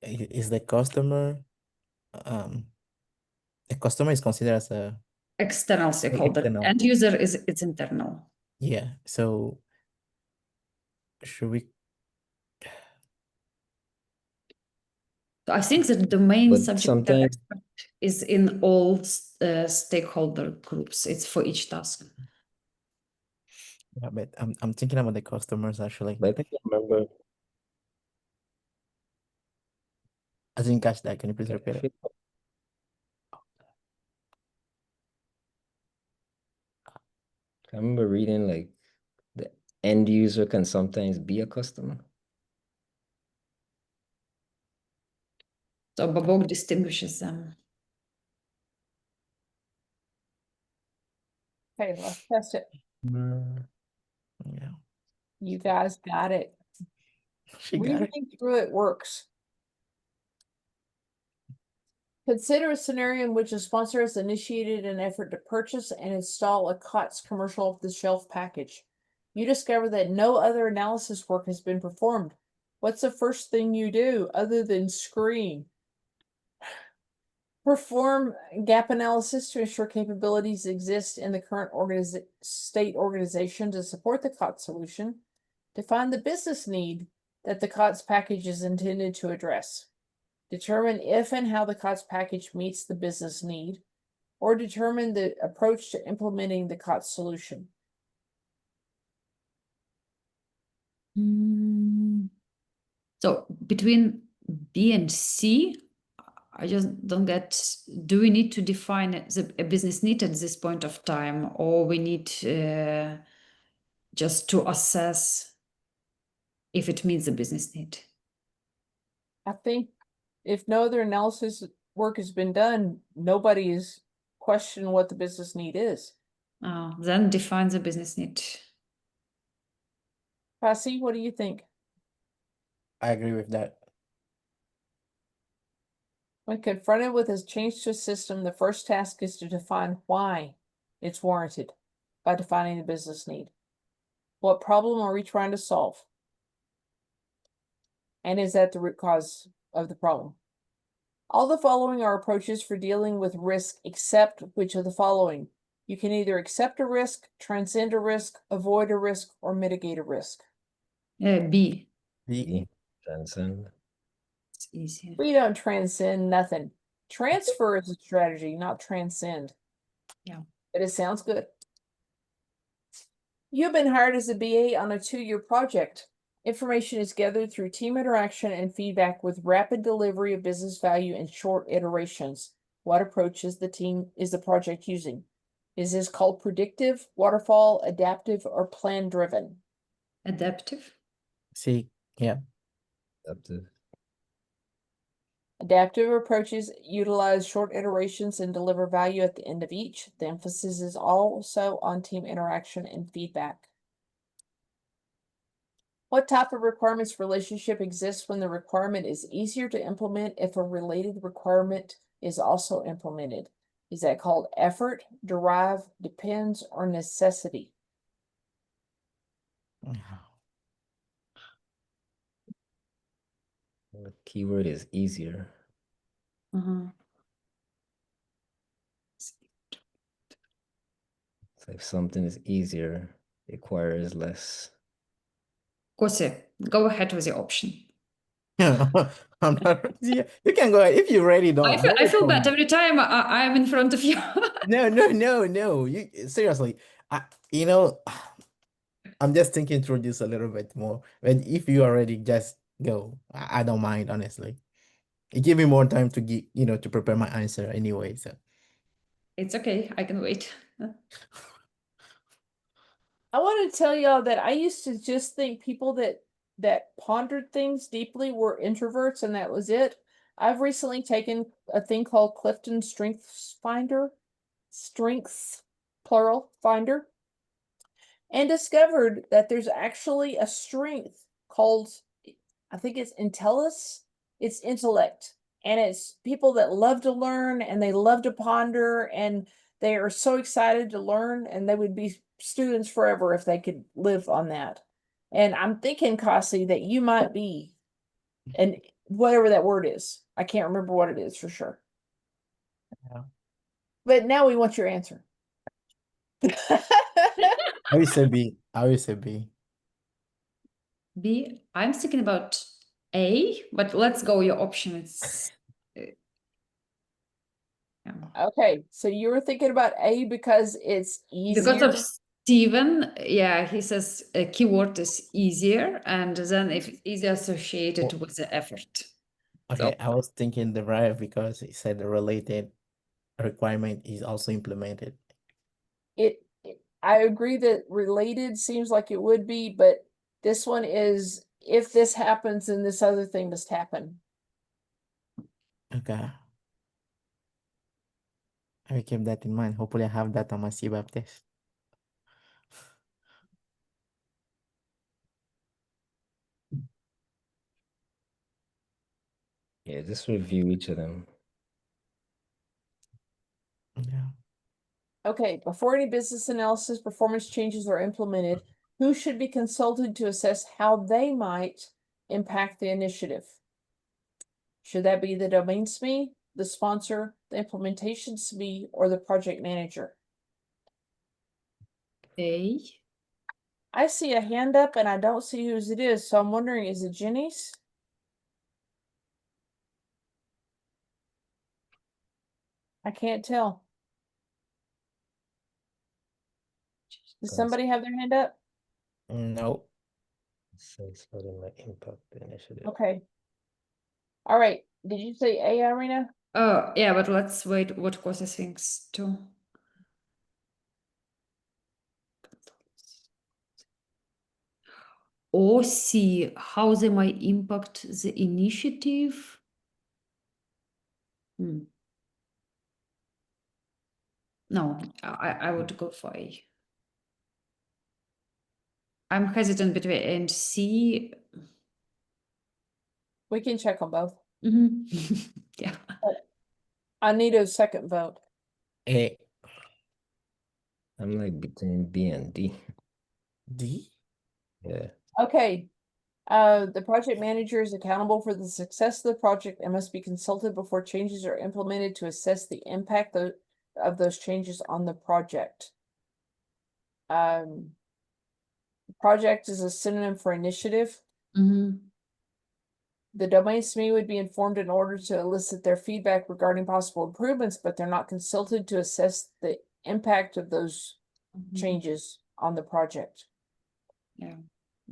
Is the customer the customer is considered as a External stakeholder. external. End user is it's internal. Yeah. So should we So I think the domain But subject matter sometimes expert is in all stakeholder groups. It's for each task. yeah, but I'm thinking about the customers actually. but I think I remember I didn't catch that. Can you please I repeat it? feel I remember reading like the end user can sometimes be a customer. So Babok distinguishes them. Okay, let's test it. Yeah, You guys got it. she got it. Reading through it works. Consider a scenario in which a sponsor has initiated an effort to purchase and install a COTS commercial off-the-shelf package. You discover that no other analysis work has been performed. What's the first thing you do other than scream? Perform gap analysis to ensure capabilities exist in the current state organization to support the COTS solution. Define the business need that the COTS package is intended to address. Determine if and how the COTS package meets the business need, or determine the approach to implementing the COTS solution. So between B and C, I just don't get, do we need to define a business need at this point of time, or we need just to assess if it meets the business need? I think if no other analysis work has been done, nobody is questioning what the business need is. Then define the business need. Passy, what do you think? I agree with that. When confronted with a change to a system, the first task is to define why it's warranted by defining the business need. What problem are we trying to solve? And is that the root cause of the problem? All the following are approaches for dealing with risk, except which of the following? You can either accept a risk, transcend a risk, avoid a risk, or mitigate a risk. B. The Transcend. It's easier. We don't transcend nothing. Transfer is a strategy, not transcend. Yeah. But it sounds good. You've been hired as a BA on a 2-year project. Information is gathered through team interaction and feedback with rapid delivery of business value in short iterations. What approach is the project using? Is this called predictive, waterfall, adaptive, or plan driven? Adaptive. C, yeah. Adaptive. Adaptive approaches utilize short iterations and deliver value at the end of each. The emphasis is also on team interaction and feedback. What type of requirements relationship exists when the requirement is easier to implement if a related requirement is also implemented? Is that called effort, derive, depends, or necessity? The keyword is easier. So if something is easier, it requires less. Kose, go ahead with the option. Yeah, I'm not. Yeah, you can go ahead if you're ready. I feel bad every time I'm in front of you. No. You seriously. You know, I'm just thinking through this a little bit more. And if you are ready, just go. I don't mind, honestly. It give me more time to get, to prepare my answer anyway. So It's okay, I can wait. I want to tell y'all that I used to just think people that pondered things deeply were introverts, and that was it. I've recently taken a thing called Clifton Strengths plural finder, and discovered that there's actually a strength called, I think it's it's intellect, and it's people that love to learn and they love to ponder, and they are so excited to learn, and they would be students forever if they could live on that. And I'm thinking, Kasi, that you might be, and whatever that word is, I can't remember what it is for sure. Yeah. But now we want your answer. I will say B. B, I'm thinking about A, but let's go your options. Okay, so you were thinking about A because it's easier. Because of Steven, yeah, he says a keyword is easier, and then if it's easier associated with the effort. Okay, I was thinking derive because it said the related requirement is also implemented. I agree that related seems like it would be, but this one is if this happens, then this other thing must happen. Okay. I will keep that in mind. Hopefully I have that on my CBAP test. Yeah, just review each of them. Yeah. Okay, before any business analysis performance changes are implemented, who should be consulted to assess how they might impact the initiative? Should that be the domain SME, the sponsor, the implementation SME, or the project manager? A. I see a hand up and I don't see whose it is, so I'm wondering, is it Jenny's? I can't tell. Does somebody have their hand up? No. Says how they might impact the initiative. Okay. All right. Did you say A, Irina? Oh, yeah, but let's wait what causes things to. Or C, how they might impact the initiative. No, I would go for A. I'm hesitant between A and C. We can check on both. Yeah. I need a second vote. A. I'm like between B and D. D? Yeah. Okay. The project manager is accountable for the success of the project and must be consulted before changes are implemented to assess the impact of those changes on the project. Project is a synonym for initiative. The domain SME would be informed in order to elicit their feedback regarding possible improvements, but they're not consulted to assess the impact of those changes on the project. Yeah.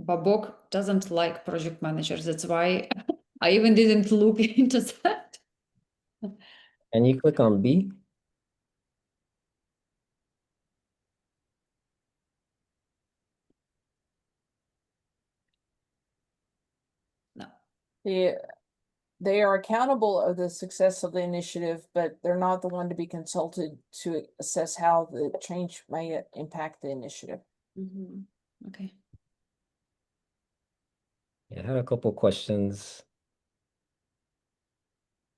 Babok doesn't like project managers. That's why I even didn't look into that. And you click on B. No. They are accountable of the success of the initiative, but they're not the one to be consulted to assess how the change may impact the initiative. Okay. Yeah, I had a couple questions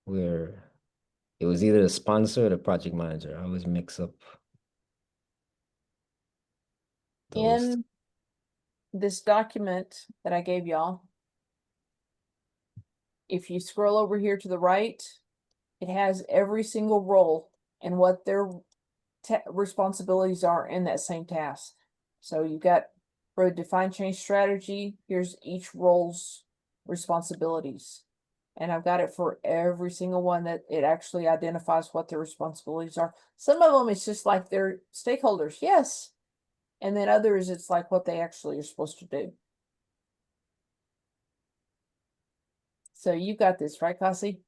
where it was either the sponsor or the project manager. I always mix up those. In this document that I gave y'all, if you scroll over here to the right, it has every single role and what their responsibilities are in that same task. So you've got for the define change strategy, here's each role's responsibilities. And I've got it for every single one that it actually identifies what their responsibilities are. Some of them it's just like their stakeholders, yes. And then others it's like what they actually are supposed to do. So you got this, right, Kasi?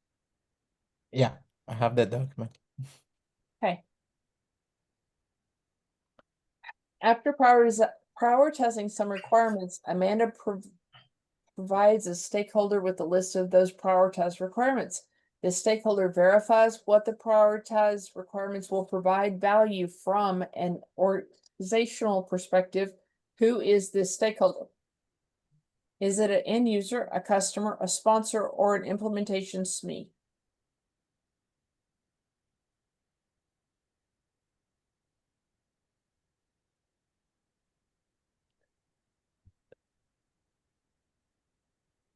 Yeah, I have that document. Okay. After prioritizing some requirements, Amanda provides a stakeholder with a list of those prioritized requirements. The stakeholder verifies what the prioritized requirements will provide value from an organizational perspective. Who is this stakeholder? Is it an end user, a customer, a sponsor, or an implementation SME?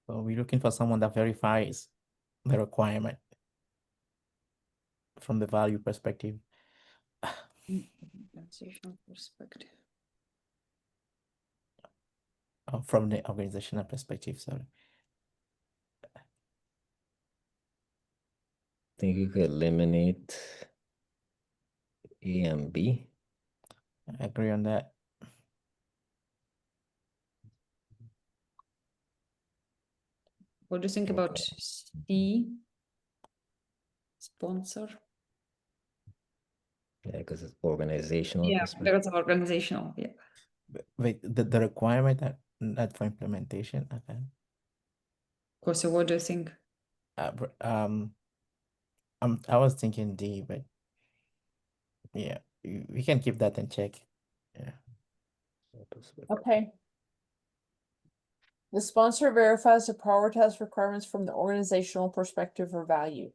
So we're looking for someone that verifies the requirement from the value perspective. Organizational perspective. From the organizational perspective, sorry. I think you could eliminate A and B. I agree on that. What do you think about C? Sponsor? Yeah, because it's organizational Yeah, perspective. that's organizational. Yeah. Wait, the requirement that not for implementation. Okay. So what do you think? Um, I was thinking D, but yeah, we can keep that in check. Yeah. Okay. The sponsor verifies the prioritized requirements from the organizational perspective or value.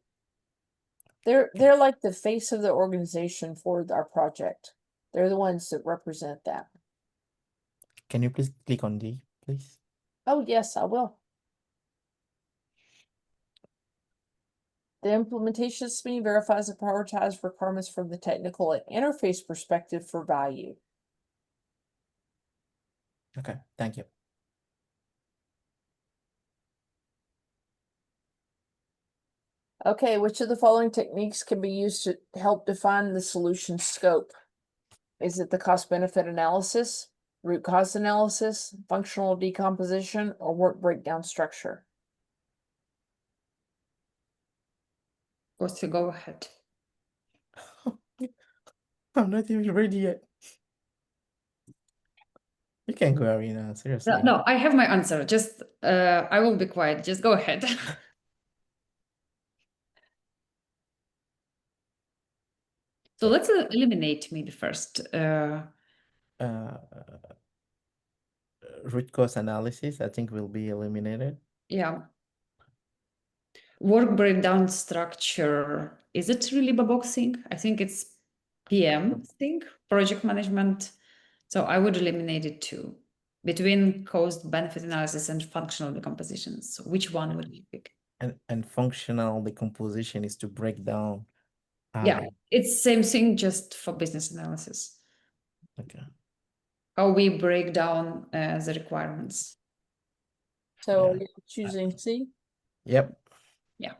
They're like the face of the organization for our project. They're the ones that represent that. Can you please click on D, please? Oh, yes, I will. The implementation scheme verifies the prioritized requirements from the technical and interface perspective for value. Okay, thank you. Okay, which of the following techniques can be used to help define the solution scope? Is it the cost benefit analysis, root cause analysis, functional decomposition, or work breakdown structure? Kosti, go ahead. I'm not even ready yet. You can go, Arena, No, seriously. no, I have my answer. Just I will be quiet. Just go ahead. So let's eliminate maybe first. Root cause analysis, I think, will be eliminated. Yeah. Work breakdown structure. Is it really Babok thing? I think it's PM thing, project management. So I would eliminate it too. Between cost benefit analysis and functional decomposition. So which one would you pick? And functional decomposition is to break down. Yeah, it's same thing just for business analysis. Okay. How we break down the requirements. So Yeah. you're choosing C. Yep. Yeah.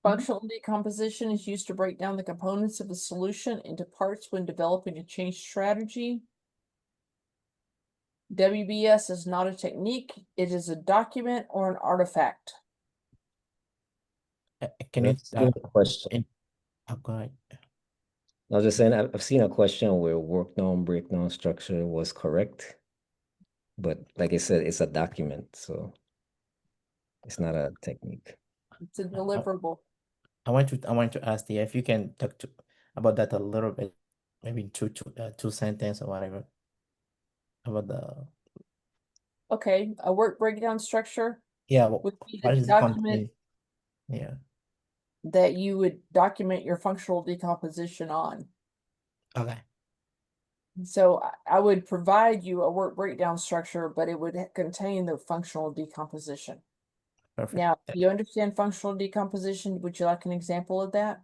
Functional decomposition is used to break down the components of a solution into parts when developing a change strategy. WBS is not a technique, it is a document or an artifact. Can you I've seen a question. Oh, go ahead. I was just saying, I've seen a question where work down, breakdown structure was correct. But like I said, it's a document, so it's not a technique. It's a deliverable. I want to ask the if you can talk about that a little bit, maybe two sentences or whatever. About the Okay, a work breakdown structure yeah, would be what the is the document content? Yeah. that you would document your functional decomposition on. Okay. So I would provide you a work breakdown structure, but it would contain the functional decomposition. Perfect. Now, you understand functional decomposition? Would you like an example of that?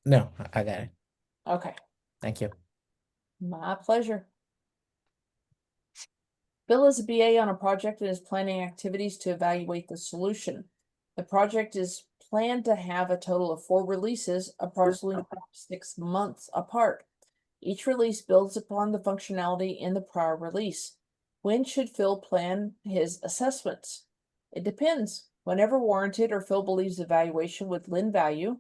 No, I got it. Okay, Thank you. my pleasure. Bill is a BA on a project and is planning activities to evaluate the solution. The project is planned to have a total of 4 releases, approximately 6 months apart. Each release builds upon the functionality in the prior release. When should Phil plan his assessments? It depends. Whenever warranted or Phil believes evaluation would lend value,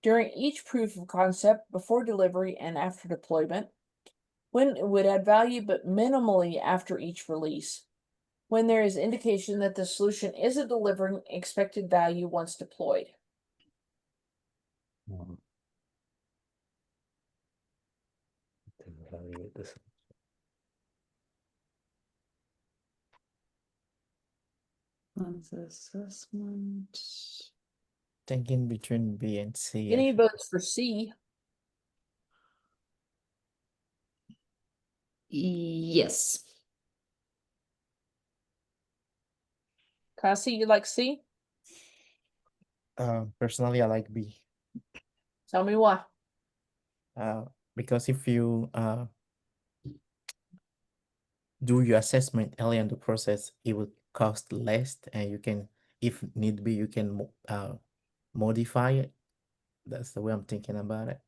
during each proof of concept, before delivery and after deployment, when it would add value but minimally after each release, when there is indication that the solution isn't delivering expected value once deployed. Evaluate this. Assessment. Thinking between B and C. Any votes for C? Yes. Cassie, you like C? Personally, I like B. Tell me why. Because if you do your assessment early in the process, it will cost less, and you can, if need be, you can modify it. That's the way I'm thinking about it.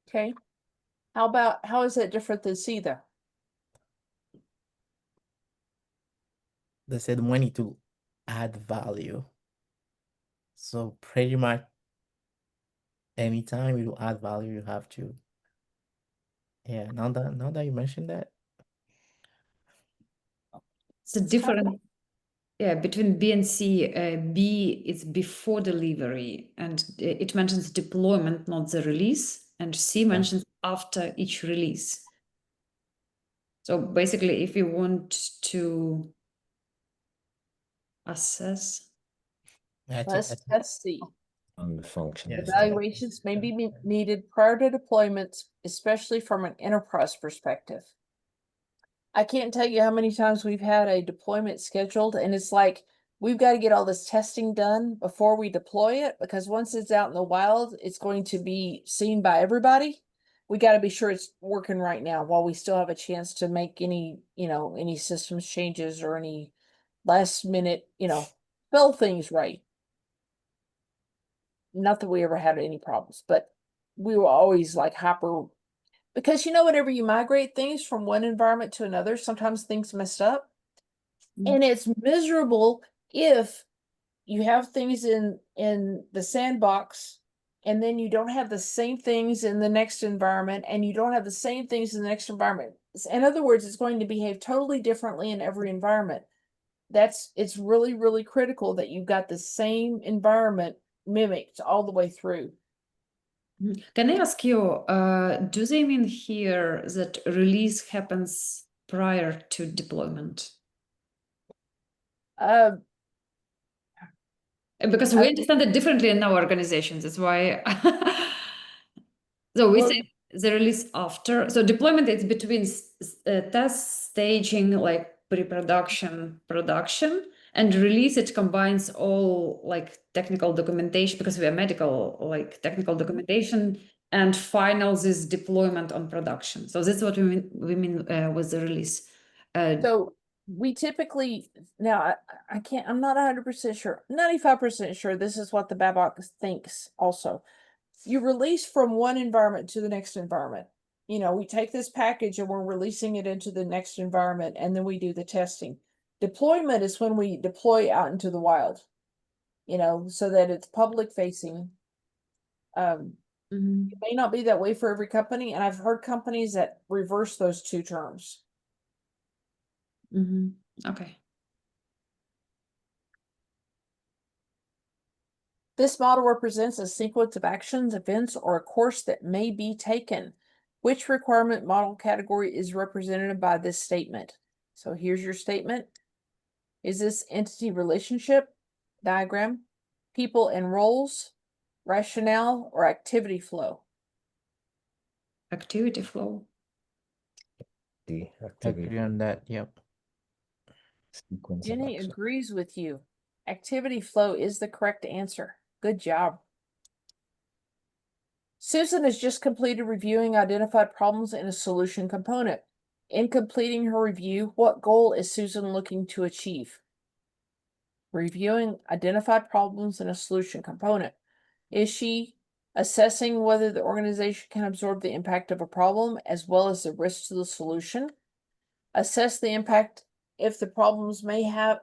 Okay. How is that different than C though? They said money to add value. So pretty much anytime you add value, you have to. Yeah, now that you mentioned that. It's a different. Yeah, between B and C, B is before delivery, and it mentions deployment, not the release, and C mentions after each release. So basically, if you want to assess, Let's see. On the function. Yes. Evaluations may be needed prior to deployments, especially from an enterprise perspective. I can't tell you how many times we've had a deployment scheduled, and it's like, we've got to get all this testing done before we deploy it, because once it's out in the wild, it's going to be seen by everybody. We got to be sure it's working right now while we still have a chance to make any, any systems changes or any last minute, spell things right. Not that we ever had any problems, but we were always like hyper, because whenever you migrate things from one environment to another, sometimes things mess up. And it's miserable if you have things in the sandbox and then you don't have the same things in the next environment, and you don't have the same things in the next environment. In other words, it's going to behave totally differently in every environment. It's really, really critical that you've got the same environment mimicked all the way through. can I ask you, do they mean here that release happens prior to deployment? Because we understand it differently in our organizations. That's why. So we Well- say the release after. So deployment is between test staging, like pre-production, production, and release. It combines all like technical documentation, because we are medical, like technical documentation, and finals is deployment on production. So this is what we mean. We mean with the release. So we typically, now I can't, I'm not 100% sure, 95% sure this is what the BABOK thinks also. You release from one environment to the next environment. We take this package and we're releasing it into the next environment, and then we do the testing. Deployment is when we deploy out into the wild, so that it's public facing. It may not be that way for every company, and I've heard companies that reverse those two terms. Okay. This model represents a sequence of actions, events, or a course that may be taken. Which requirement model category is represented by this statement? So here's your statement. Is this entity relationship, diagram, people and roles, rationale, or activity flow? Activity flow. The I activity agree on that. Yep. sequence of Jenny action. agrees with you. Activity flow is the correct answer. Good job. Susan has just completed reviewing identified problems in a solution component. In completing her review, what goal is Susan looking to achieve? Reviewing identified problems in a solution component. Is she assessing whether the organization can absorb the impact of a problem as well as the risks to the solution? Assess the impact if the problems may have,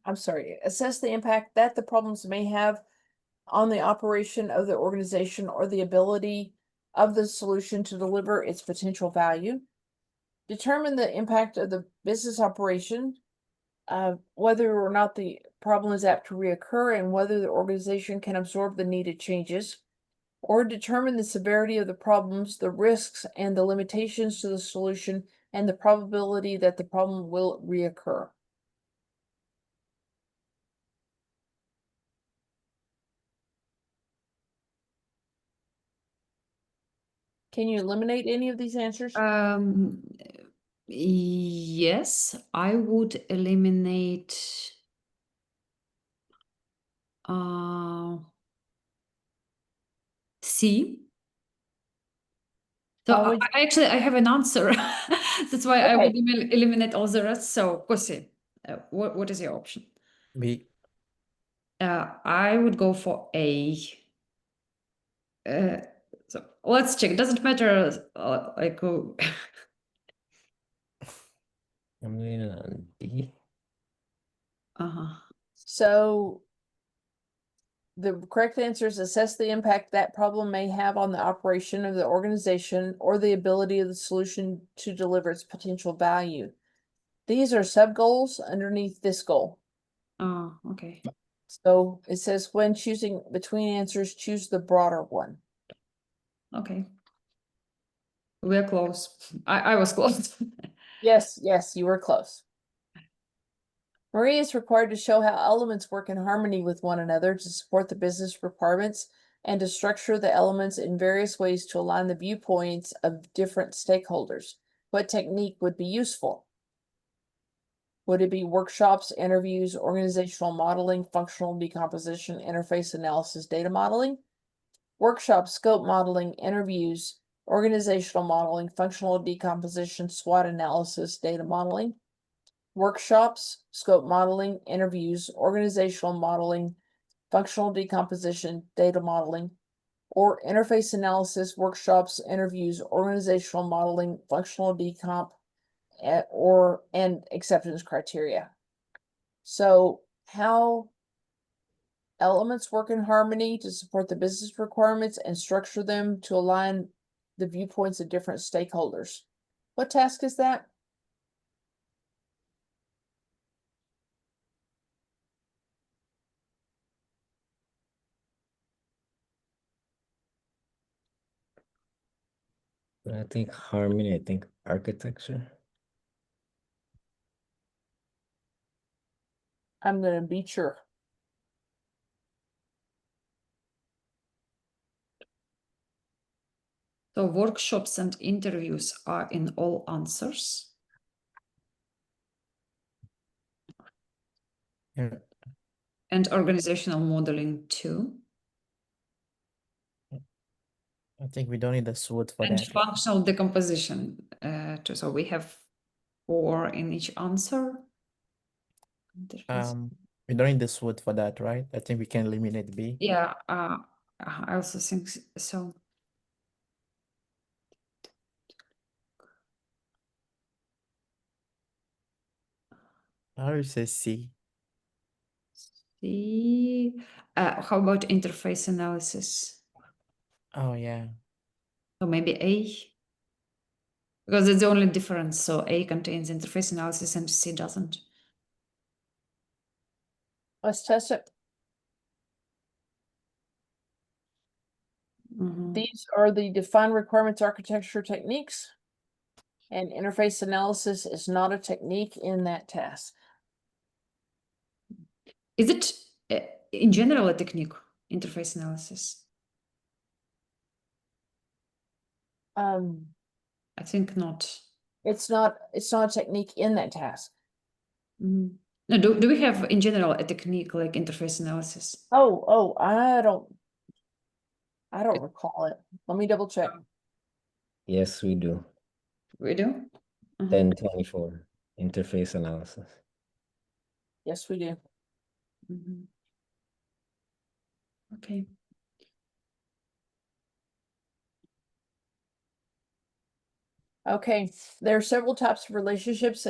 assess the impact that the problems may have on the operation of the organization or the ability of the solution to deliver its potential value. Determine the impact of the business operation, whether or not the problem is apt to reoccur, and whether the organization can absorb the needed changes. Or determine the severity of the problems, the risks, and the limitations to the solution, and the probability that the problem will reoccur. Can you eliminate any of these answers? Yes, I would eliminate C. So I have an answer. That's why I would eliminate all the rest. So Kosi, what is your option? B. I would go for A. So let's check. It doesn't matter. Like I'm leaning on B. So the correct answer is assess the impact that problem may have on the operation of the organization or the ability of the solution to deliver its potential value. These are sub goals underneath this goal. Oh, okay. So it says when choosing between answers, choose the broader one. Okay. We're close. I was close. Yes, yes, you were close. Marie is required to show how elements work in harmony with one another to support the business requirements and to structure the elements in various ways to align the viewpoints of different stakeholders. What technique would be useful? Would it be workshops, interviews, organizational modeling, functional decomposition, interface analysis, data modeling? Workshops, scope modeling, interviews, organizational modeling, functional decomposition, SWOT analysis, data modeling. Workshops, scope modeling, interviews, organizational modeling, functional decomposition, data modeling, or interface analysis, workshops, interviews, organizational modeling, functional decomp, and acceptance criteria. So how elements work in harmony to support the business requirements and structure them to align the viewpoints of different stakeholders. What task is that? When I think harmony, I think architecture. I'm gonna be sure. So workshops and interviews are in all answers. Yeah. And organizational modeling too. I think we don't need a SWOT for And that. functional decomposition too. So we have 4 in each answer. Interface. We don't need the SWOT for that, right? I think we can eliminate B. Yeah, I also think so. I would say C. C. How about interface analysis? Oh yeah. So maybe A. Because it's the only difference. So A contains interface analysis and C doesn't. Let's test it. Mhm. These are the defined requirements architecture techniques. And interface analysis is not a technique in that task. Is it in general a technique, interface analysis? I think not. It's not a technique in that task. Mhm. No, do we have in general a technique like interface analysis? Oh, I don't recall it. Let me double check. Yes, we do. We do? 1024, interface analysis. Yes, we do. Mhm. Okay. Okay, there are several types of relationships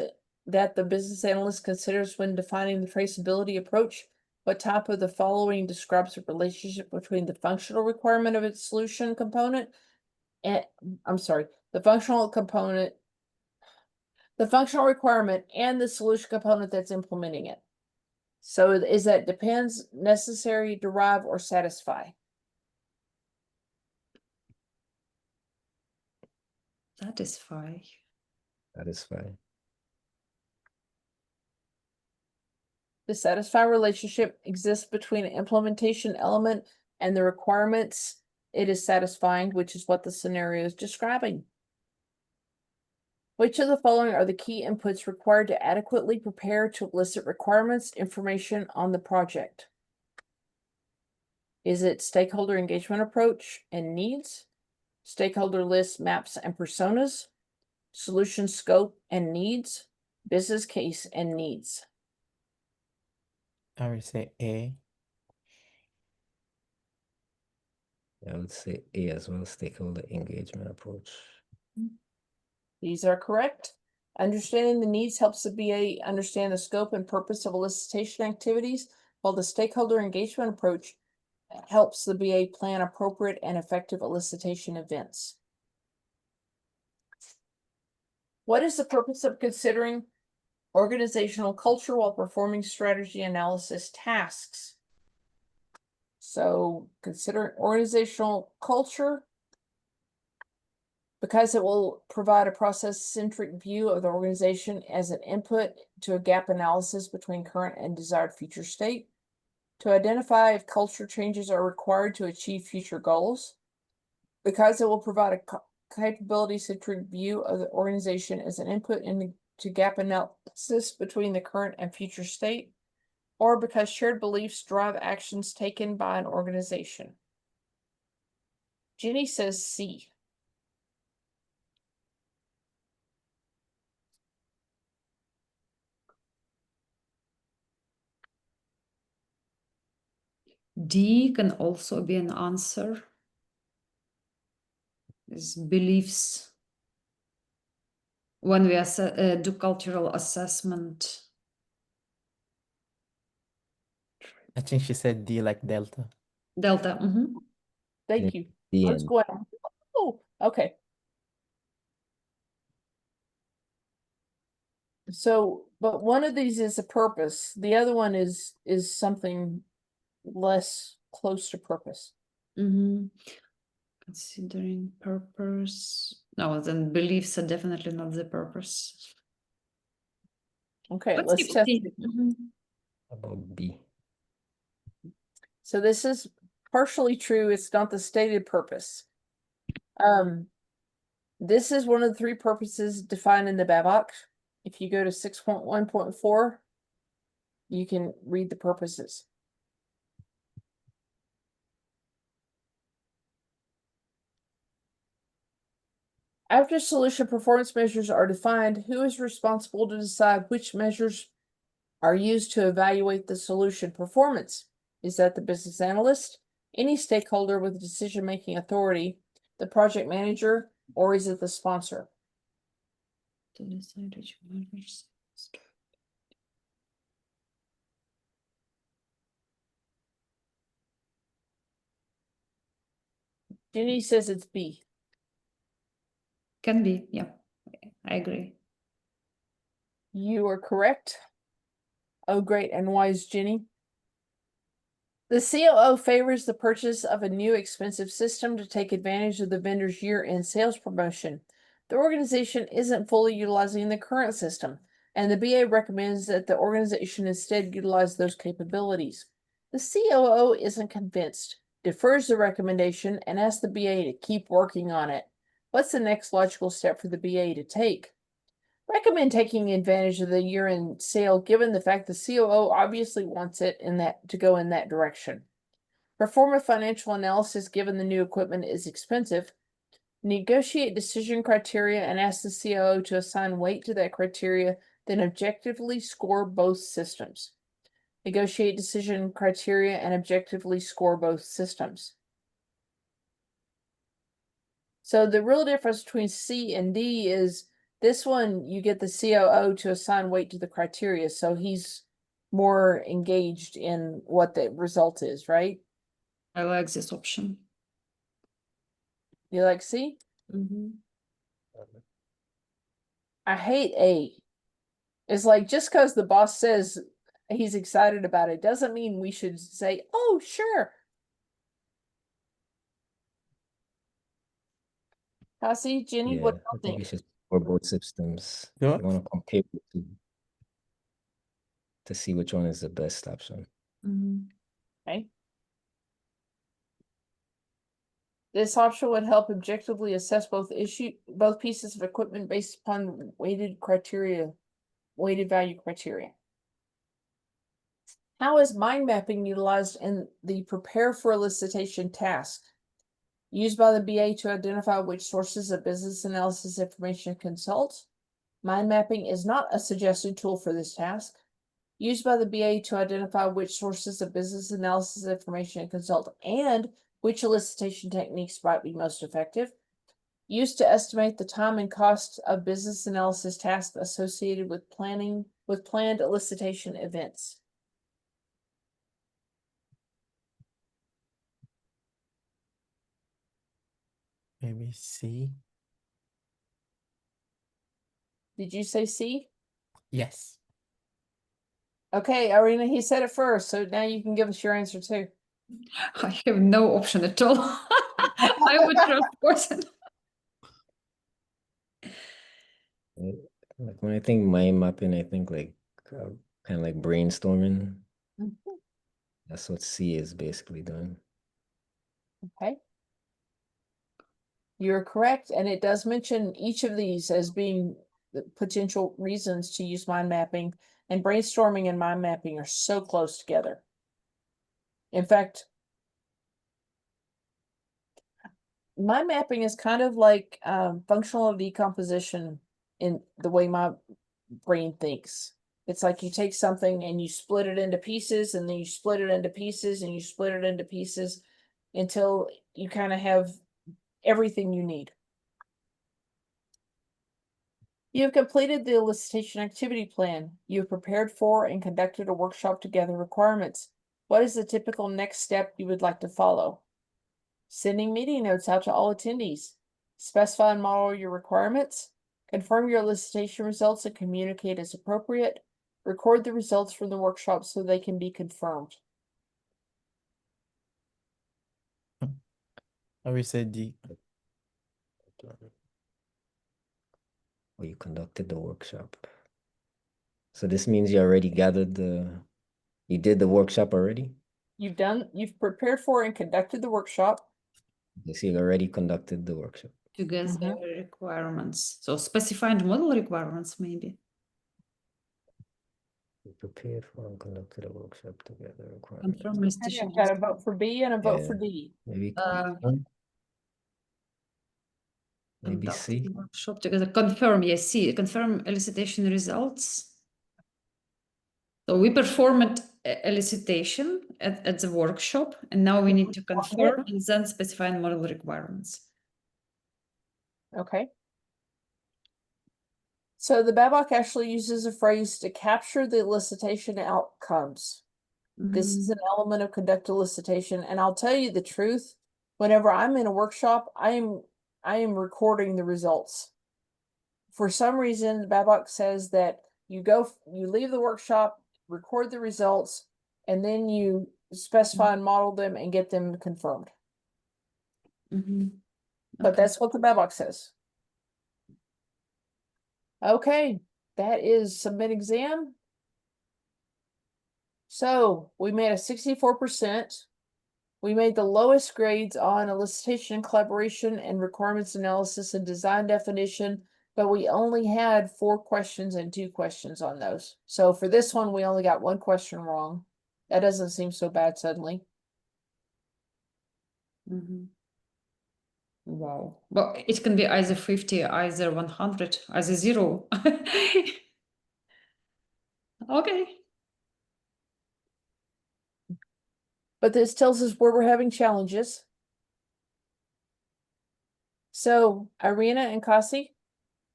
that the business analyst considers when defining the traceability approach. What type of the following describes the relationship between the functional requirement of its solution component and, the functional component, the functional requirement and the solution component that's implementing it? So is that depends, necessary, derive, or satisfy? Satisfy. Satisfy. The satisfy relationship exists between an implementation element and the requirements it is satisfying, which is what the scenario is describing. Which of the following are the key inputs required to adequately prepare to elicit requirements, information on the project? Is it stakeholder engagement approach and needs, stakeholder lists, maps, and personas, solution scope and needs, business case and needs? I would say A. I would say A as well, stakeholder engagement approach. These are correct. Understanding the needs helps the BA understand the scope and purpose of elicitation activities, while the stakeholder engagement approach helps the BA plan appropriate and effective elicitation events. What is the purpose of considering organizational culture while performing strategy analysis tasks. So consider organizational culture because it will provide a process-centric view of the organization as an input to a gap analysis between current and desired future state, to identify if culture changes are required to achieve future goals, because it will provide a capability-centric view of the organization as an input into gap analysis between the current and future state, or because shared beliefs drive actions taken by an organization. Jenny says C. D can also be an answer. Is beliefs. When we do cultural assessment. I think she said D like Delta. Delta. Thank you. The Let's end. go ahead. Oh, okay. So, but one of these is a purpose. The other one is something less close to purpose. Considering purpose. No, then beliefs are definitely not the purpose. Okay, let's test it. About B. So this is partially true. It's not the stated purpose. This is one of the three purposes defined in the BABOK. If you go to 6.1.4, you can read the purposes. After solution performance measures are defined, who is responsible to decide which measures are used to evaluate the solution performance? Is that the business analyst, any stakeholder with decision-making authority, the project manager, or is it the sponsor? To decide which measures. Jenny says it's B. Can be, yeah, I agree. You are correct. Oh, great. And why is Jenny? The COO favors the purchase of a new expensive system to take advantage of the vendor's year-end sales promotion. The organization isn't fully utilizing the current system, and the BA recommends that the organization instead utilize those capabilities. The COO isn't convinced, defers the recommendation, and asks the BA to keep working on it. What's the next logical step for the BA to take? Recommend taking advantage of the year-end sale given the fact the COO obviously wants it to go in that direction. Perform a financial analysis given the new equipment is expensive. Negotiate decision criteria and ask the COO to assign weight to that criteria, then objectively score both systems. Negotiate decision criteria and objectively score both systems. So the real difference between C and D is this one, you get the COO to assign weight to the criteria, so he's more engaged in what the result is, right? I like this option. You like C? I hate A. It's like just because the boss says he's excited about it doesn't mean we should say, oh, sure. See, Jenny, Yeah, what do I you think we think? should for both systems. Yeah. You want to compare the two to see which one is the best option. Okay. This option would help objectively assess both pieces of equipment based upon weighted value criteria. How is mind mapping utilized in the prepare for elicitation task? Used by the BA to identify which sources of business analysis information to consult. Mind mapping is not a suggested tool for this task. Used by the BA to identify which sources of business analysis information to consult and which elicitation techniques might be most effective. Used to estimate the time and cost of business analysis tasks associated with planned elicitation events. Maybe C. Did you say C? Yes. Okay, Irina, he said it first, so now you can give us your answer too. I have no option at all. I would trust person. Like when I think mind mapping, I think like kind of like brainstorming. That's what C is basically doing. Okay. You're correct, and it does mention each of these as being the potential reasons to use mind mapping, and brainstorming and mind mapping are so close together. In fact, mind mapping is kind of like functional decomposition in the way my brain thinks. It's like you take something and you split it into pieces, and then you split it into pieces, and you split it into pieces until you kind of have everything you need. You have completed the elicitation activity plan. You have prepared for and conducted a workshop to gather requirements. What is the typical next step you would like to follow? Sending meeting notes out to all attendees. Specify and model your requirements. Confirm your elicitation results and communicate as appropriate. Record the results from the workshop so they can be confirmed. I will say D. Or you conducted the workshop. So this means you already gathered you did the workshop already? You've prepared for and conducted the workshop. Yes, you already conducted the workshop. To get the requirements. So specify and model requirements, maybe. You prepared for and conducted a workshop together. Confirm Okay, elicitation. I've got a vote for B and a vote for D. Maybe maybe Conduct C. the workshop together. Confirm, yes, C. Confirm elicitation results. So we performed elicitation at the workshop, and now we need to confirm and then specify and model requirements. Okay. So the BABOK actually uses a phrase to capture the elicitation outcomes. This is an element of conduct elicitation, and I'll tell you the truth. Whenever I'm in a workshop, I am recording the results. For some reason, the BABOK says that you leave the workshop, record the results, and then you specify and model them and get them confirmed. But that's what the BABOK says. Okay, that is submit exam. So we made a 64%. We made the lowest grades on elicitation, collaboration, and requirements analysis and design definition, but we only had 4 questions and 2 questions on those. So for this one, we only got 1 question wrong. That doesn't seem so bad suddenly. Wow. Well, it can be either 50, either 100, either 0. Okay. But this tells us where we're having challenges. So Irina and Kasi,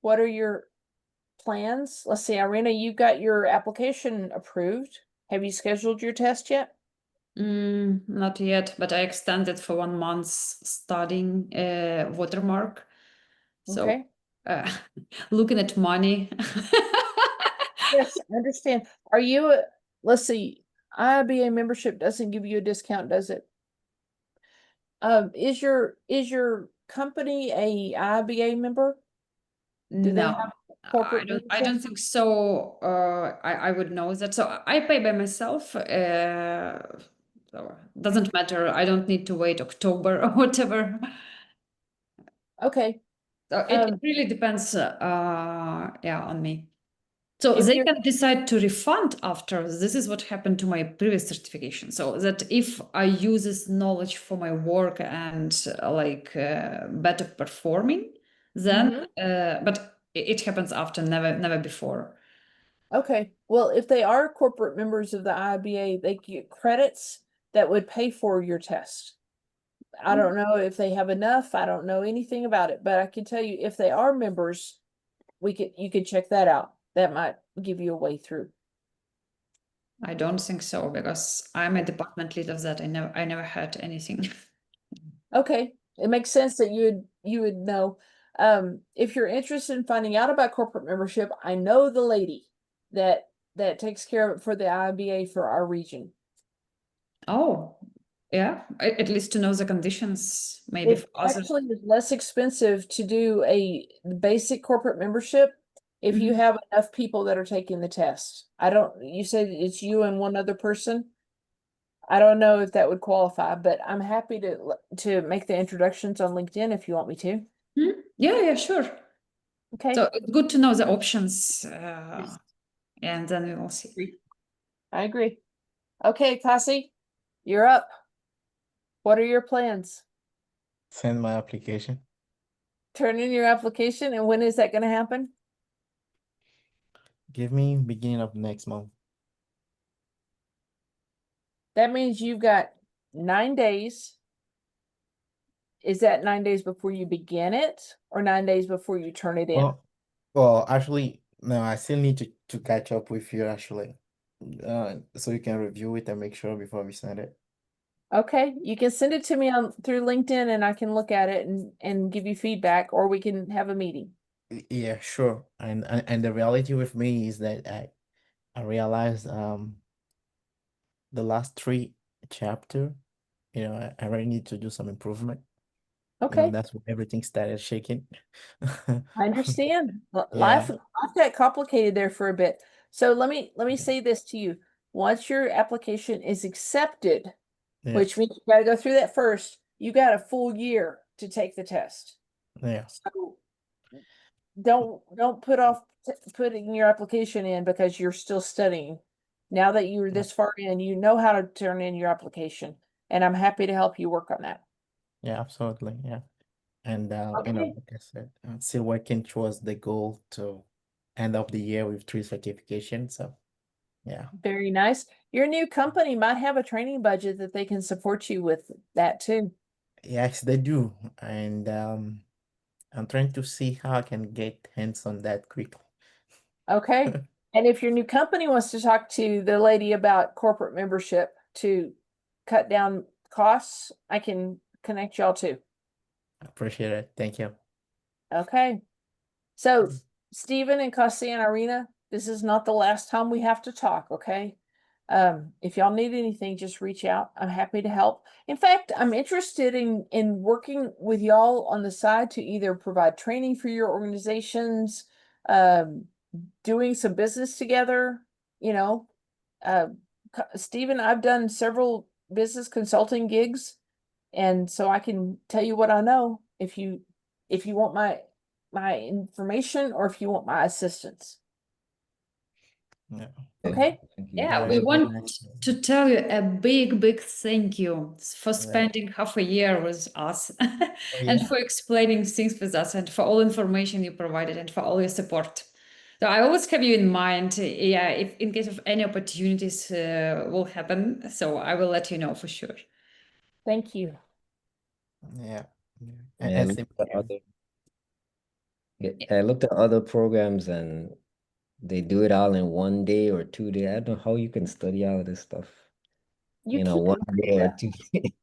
what are your plans? Let's see, Irina, you got your application approved. Have you scheduled your test yet? Not yet, but I extended for 1 month studying watermark. So Okay. looking at money. Yes, I understand. Are you let's see, IIBA membership doesn't give you a discount, does it? Is your company a IIBA member? Do they No, have corporate I don't membership? think so. I would know that. So I pay by myself. So doesn't matter. I don't need to wait October or whatever. Okay. So it really depends, yeah, on me. So If they you're can decide to refund after. This is what happened to my previous certification. So that if I use this knowledge for my work and better performing, then but it happens after, never before. okay. Well, if they are corporate members of the IIBA, they get credits that would pay for your test. I don't know if they have enough. I don't know anything about it, but I can tell you if they are members, you could check that out. That might give you a way through. I don't think so, because I'm a department lead of that. I never had anything. Okay, it makes sense that you would know. If you're interested in finding out about corporate membership, I know the lady that that takes care of it for the IIBA for our region. Oh, yeah. At least to know the conditions, maybe It for others. actually is less expensive to do a basic corporate membership if you Mhm. have enough people that are taking the test. You said it's you and one other person. I don't know if that would qualify, but I'm happy to make the introductions on LinkedIn if you want me to. Yeah, sure. Okay. So it's good to know the options, Yes. and then we will see. I agree. Okay, Cassie, you're up. What are your plans? Send my application. Turn in your application, and when is that going to happen? Give me beginning of next month. That means you've got 9 days. Is that 9 days before you begin it, or 9 days before you turn it in? Well, actually, no, I still need to catch up with you actually. So you can review it and make sure before we send it. Okay, you can send it to me through LinkedIn, and I can look at it and give you feedback, or we can have a meeting. Yeah, sure. And the reality with me is that I realized the last 3 chapter, I really need to do some improvement. Okay, That's when everything started shaking. I understand. Yeah, Life got complicated there for a bit. So let me say this to you. Once your application is accepted, yeah, which means you got to go through that first, you got a full year to take the test. yeah, So don't put off putting your application in because you're still studying. Now that you're yeah, this far in, you know how to turn in your application, and I'm happy to help you work on that. yeah, absolutely, yeah. And Okay, like I said, I'm still working towards the goal to end of the year with 3 certifications. So yeah, very nice. Your new company might have a training budget that they can support you with that too. yes, they do. And I'm trying to see how I can get hands on that quickly. Okay. And if your new company wants to talk to the lady about corporate membership to cut down costs, I can connect y'all too. Appreciate it. Thank you. Okay. So, Stephen and Cassie and Irina, this is not the last time we have to talk, okay? If y'all need anything, just reach out. I'm happy to help. In fact, I'm interested in working with y'all on the side to either provide training for your organizations, doing some business together, you know. Stephen, I've done several business consulting gigs, and so I can tell you what I know if you want my information or if you want my assistance. Yeah. Okay? Thank you. Yeah, Yeah, we it's very want nice. to tell you a big thank you for Yeah. spending half a year with us Oh, and yeah. for explaining things with us and for all information you provided and for all your support. So I always have you in mind, yeah, if in case of any opportunities will happen. So I will let you know for sure. Thank you. Yeah. Yeah, I And looked same at here. other, yeah, I looked at other programs and they do it all in 1 day or 2 day. I don't know how you can study all of this stuff You in a can't. 1 day or 2 day.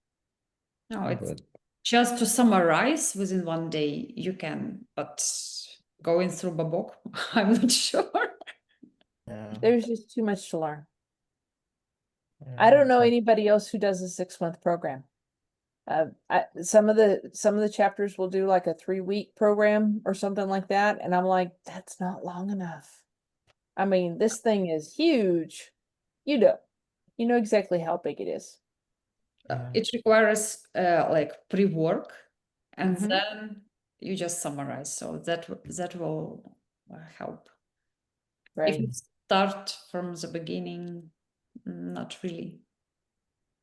No, it's But just to summarize within 1 day you can, but going through Babok, I'm not sure. Yeah. There's just too much to learn. Yeah. I don't know So, anybody else who does a 6-month program. Some of the chapters will do like a 3-week program or something like that, and I'm like, that's not long enough. I mean, this thing is huge. You know exactly how big it is. yeah. It requires like pre-work, and Mhm. then you just summarize. So that will help. If Right. you start from the beginning, not really.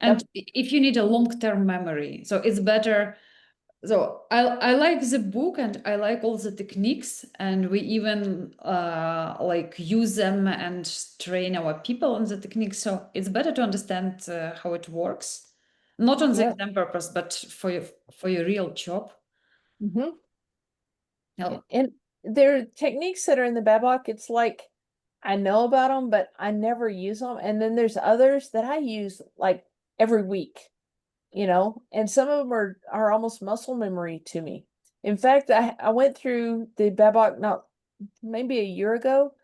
Yep. And if you need a long-term memory, so it's better. So I like the book and I like all the techniques, and we even like use them and train our people on the techniques. So it's better to understand how it works, not on the Yeah. exam purpose, but for your real job. Mm-hmm. No, And there are techniques that are in the Babok. It's like I know about them, but I never use them. And then there's others that I use like every week, and some of them are almost muscle memory to me. In fact, I went through the Babok not maybe a year ago,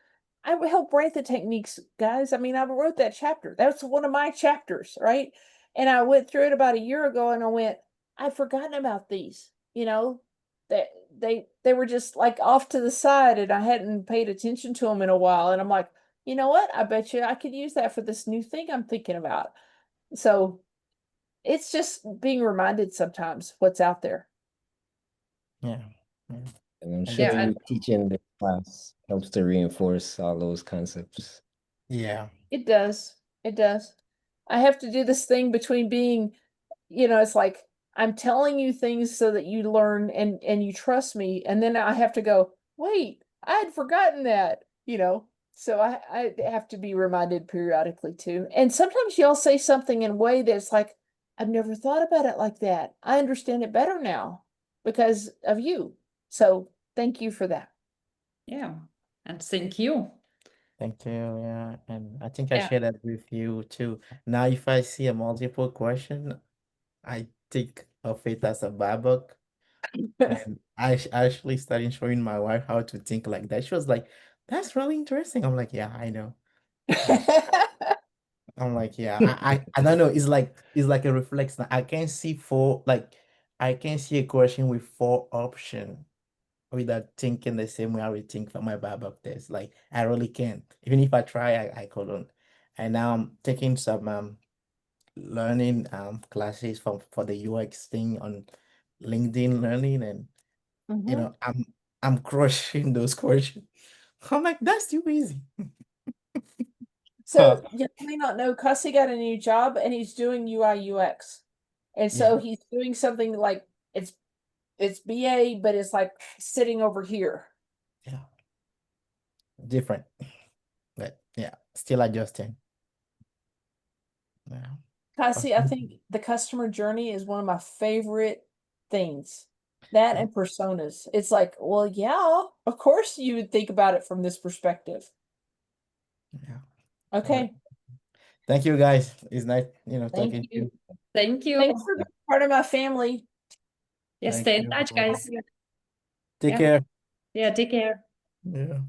I would help write the techniques, guys. I mean, I wrote that chapter. That's one of my chapters, right? And I went through it about a year ago and I went, I'd forgotten about these, you know, that they were just like off to the side and I hadn't paid attention to them in a while. And I'm like, you know what? I bet you I could use that for this new thing I'm thinking about. So it's just being reminded sometimes what's out there. Yeah. Yeah. And I'm And sure Yeah, you and teaching the class helps to reinforce all those concepts. yeah. It does. It does. I have to do this thing between being, it's like I'm telling you things so that you learn and you trust me, and then I have to go, wait, I had forgotten that, So I have to be reminded periodically too. And sometimes y'all say something in a way that's like, I've never thought about it like that. I understand it better now because of you. So thank you for that. yeah, and thank you. Thank you. Yeah. And I think I Yeah. share that with you too. Now, if I see a multiple question, I think of it as a babok. And actually started showing my wife how to think like that. She was like, that's really interesting. I'm like, yeah, I know. Yeah. I'm like, yeah, I don't know. It's like a reflex. I can see I can see a question with four options without thinking the same way I would think for my babok test. Like I really can't. Even if I try, I couldn't. And now I'm taking some learning classes for the UX thing on LinkedIn Learning, and Mhm. I'm crushing those questions. I'm like, that's too easy. So you may not know, Cussy got a new job and he's doing UI UX. And so Yeah, he's doing something like it's BA, but it's like sitting over here. yeah, different, but yeah, still adjusting. Yeah. Cussy, I Okay. think the customer journey is one of my favorite things. That and personas. It's like, well, yeah, of course you would think about it from this perspective. Yeah. All right. Okay. Thank you, guys. It's nice, Thank talking to you. you. Thank you. Thanks for being part of my family. Yeah, Thank stay in you. touch, guys. Take Yeah. care. Yeah, take care. Yeah.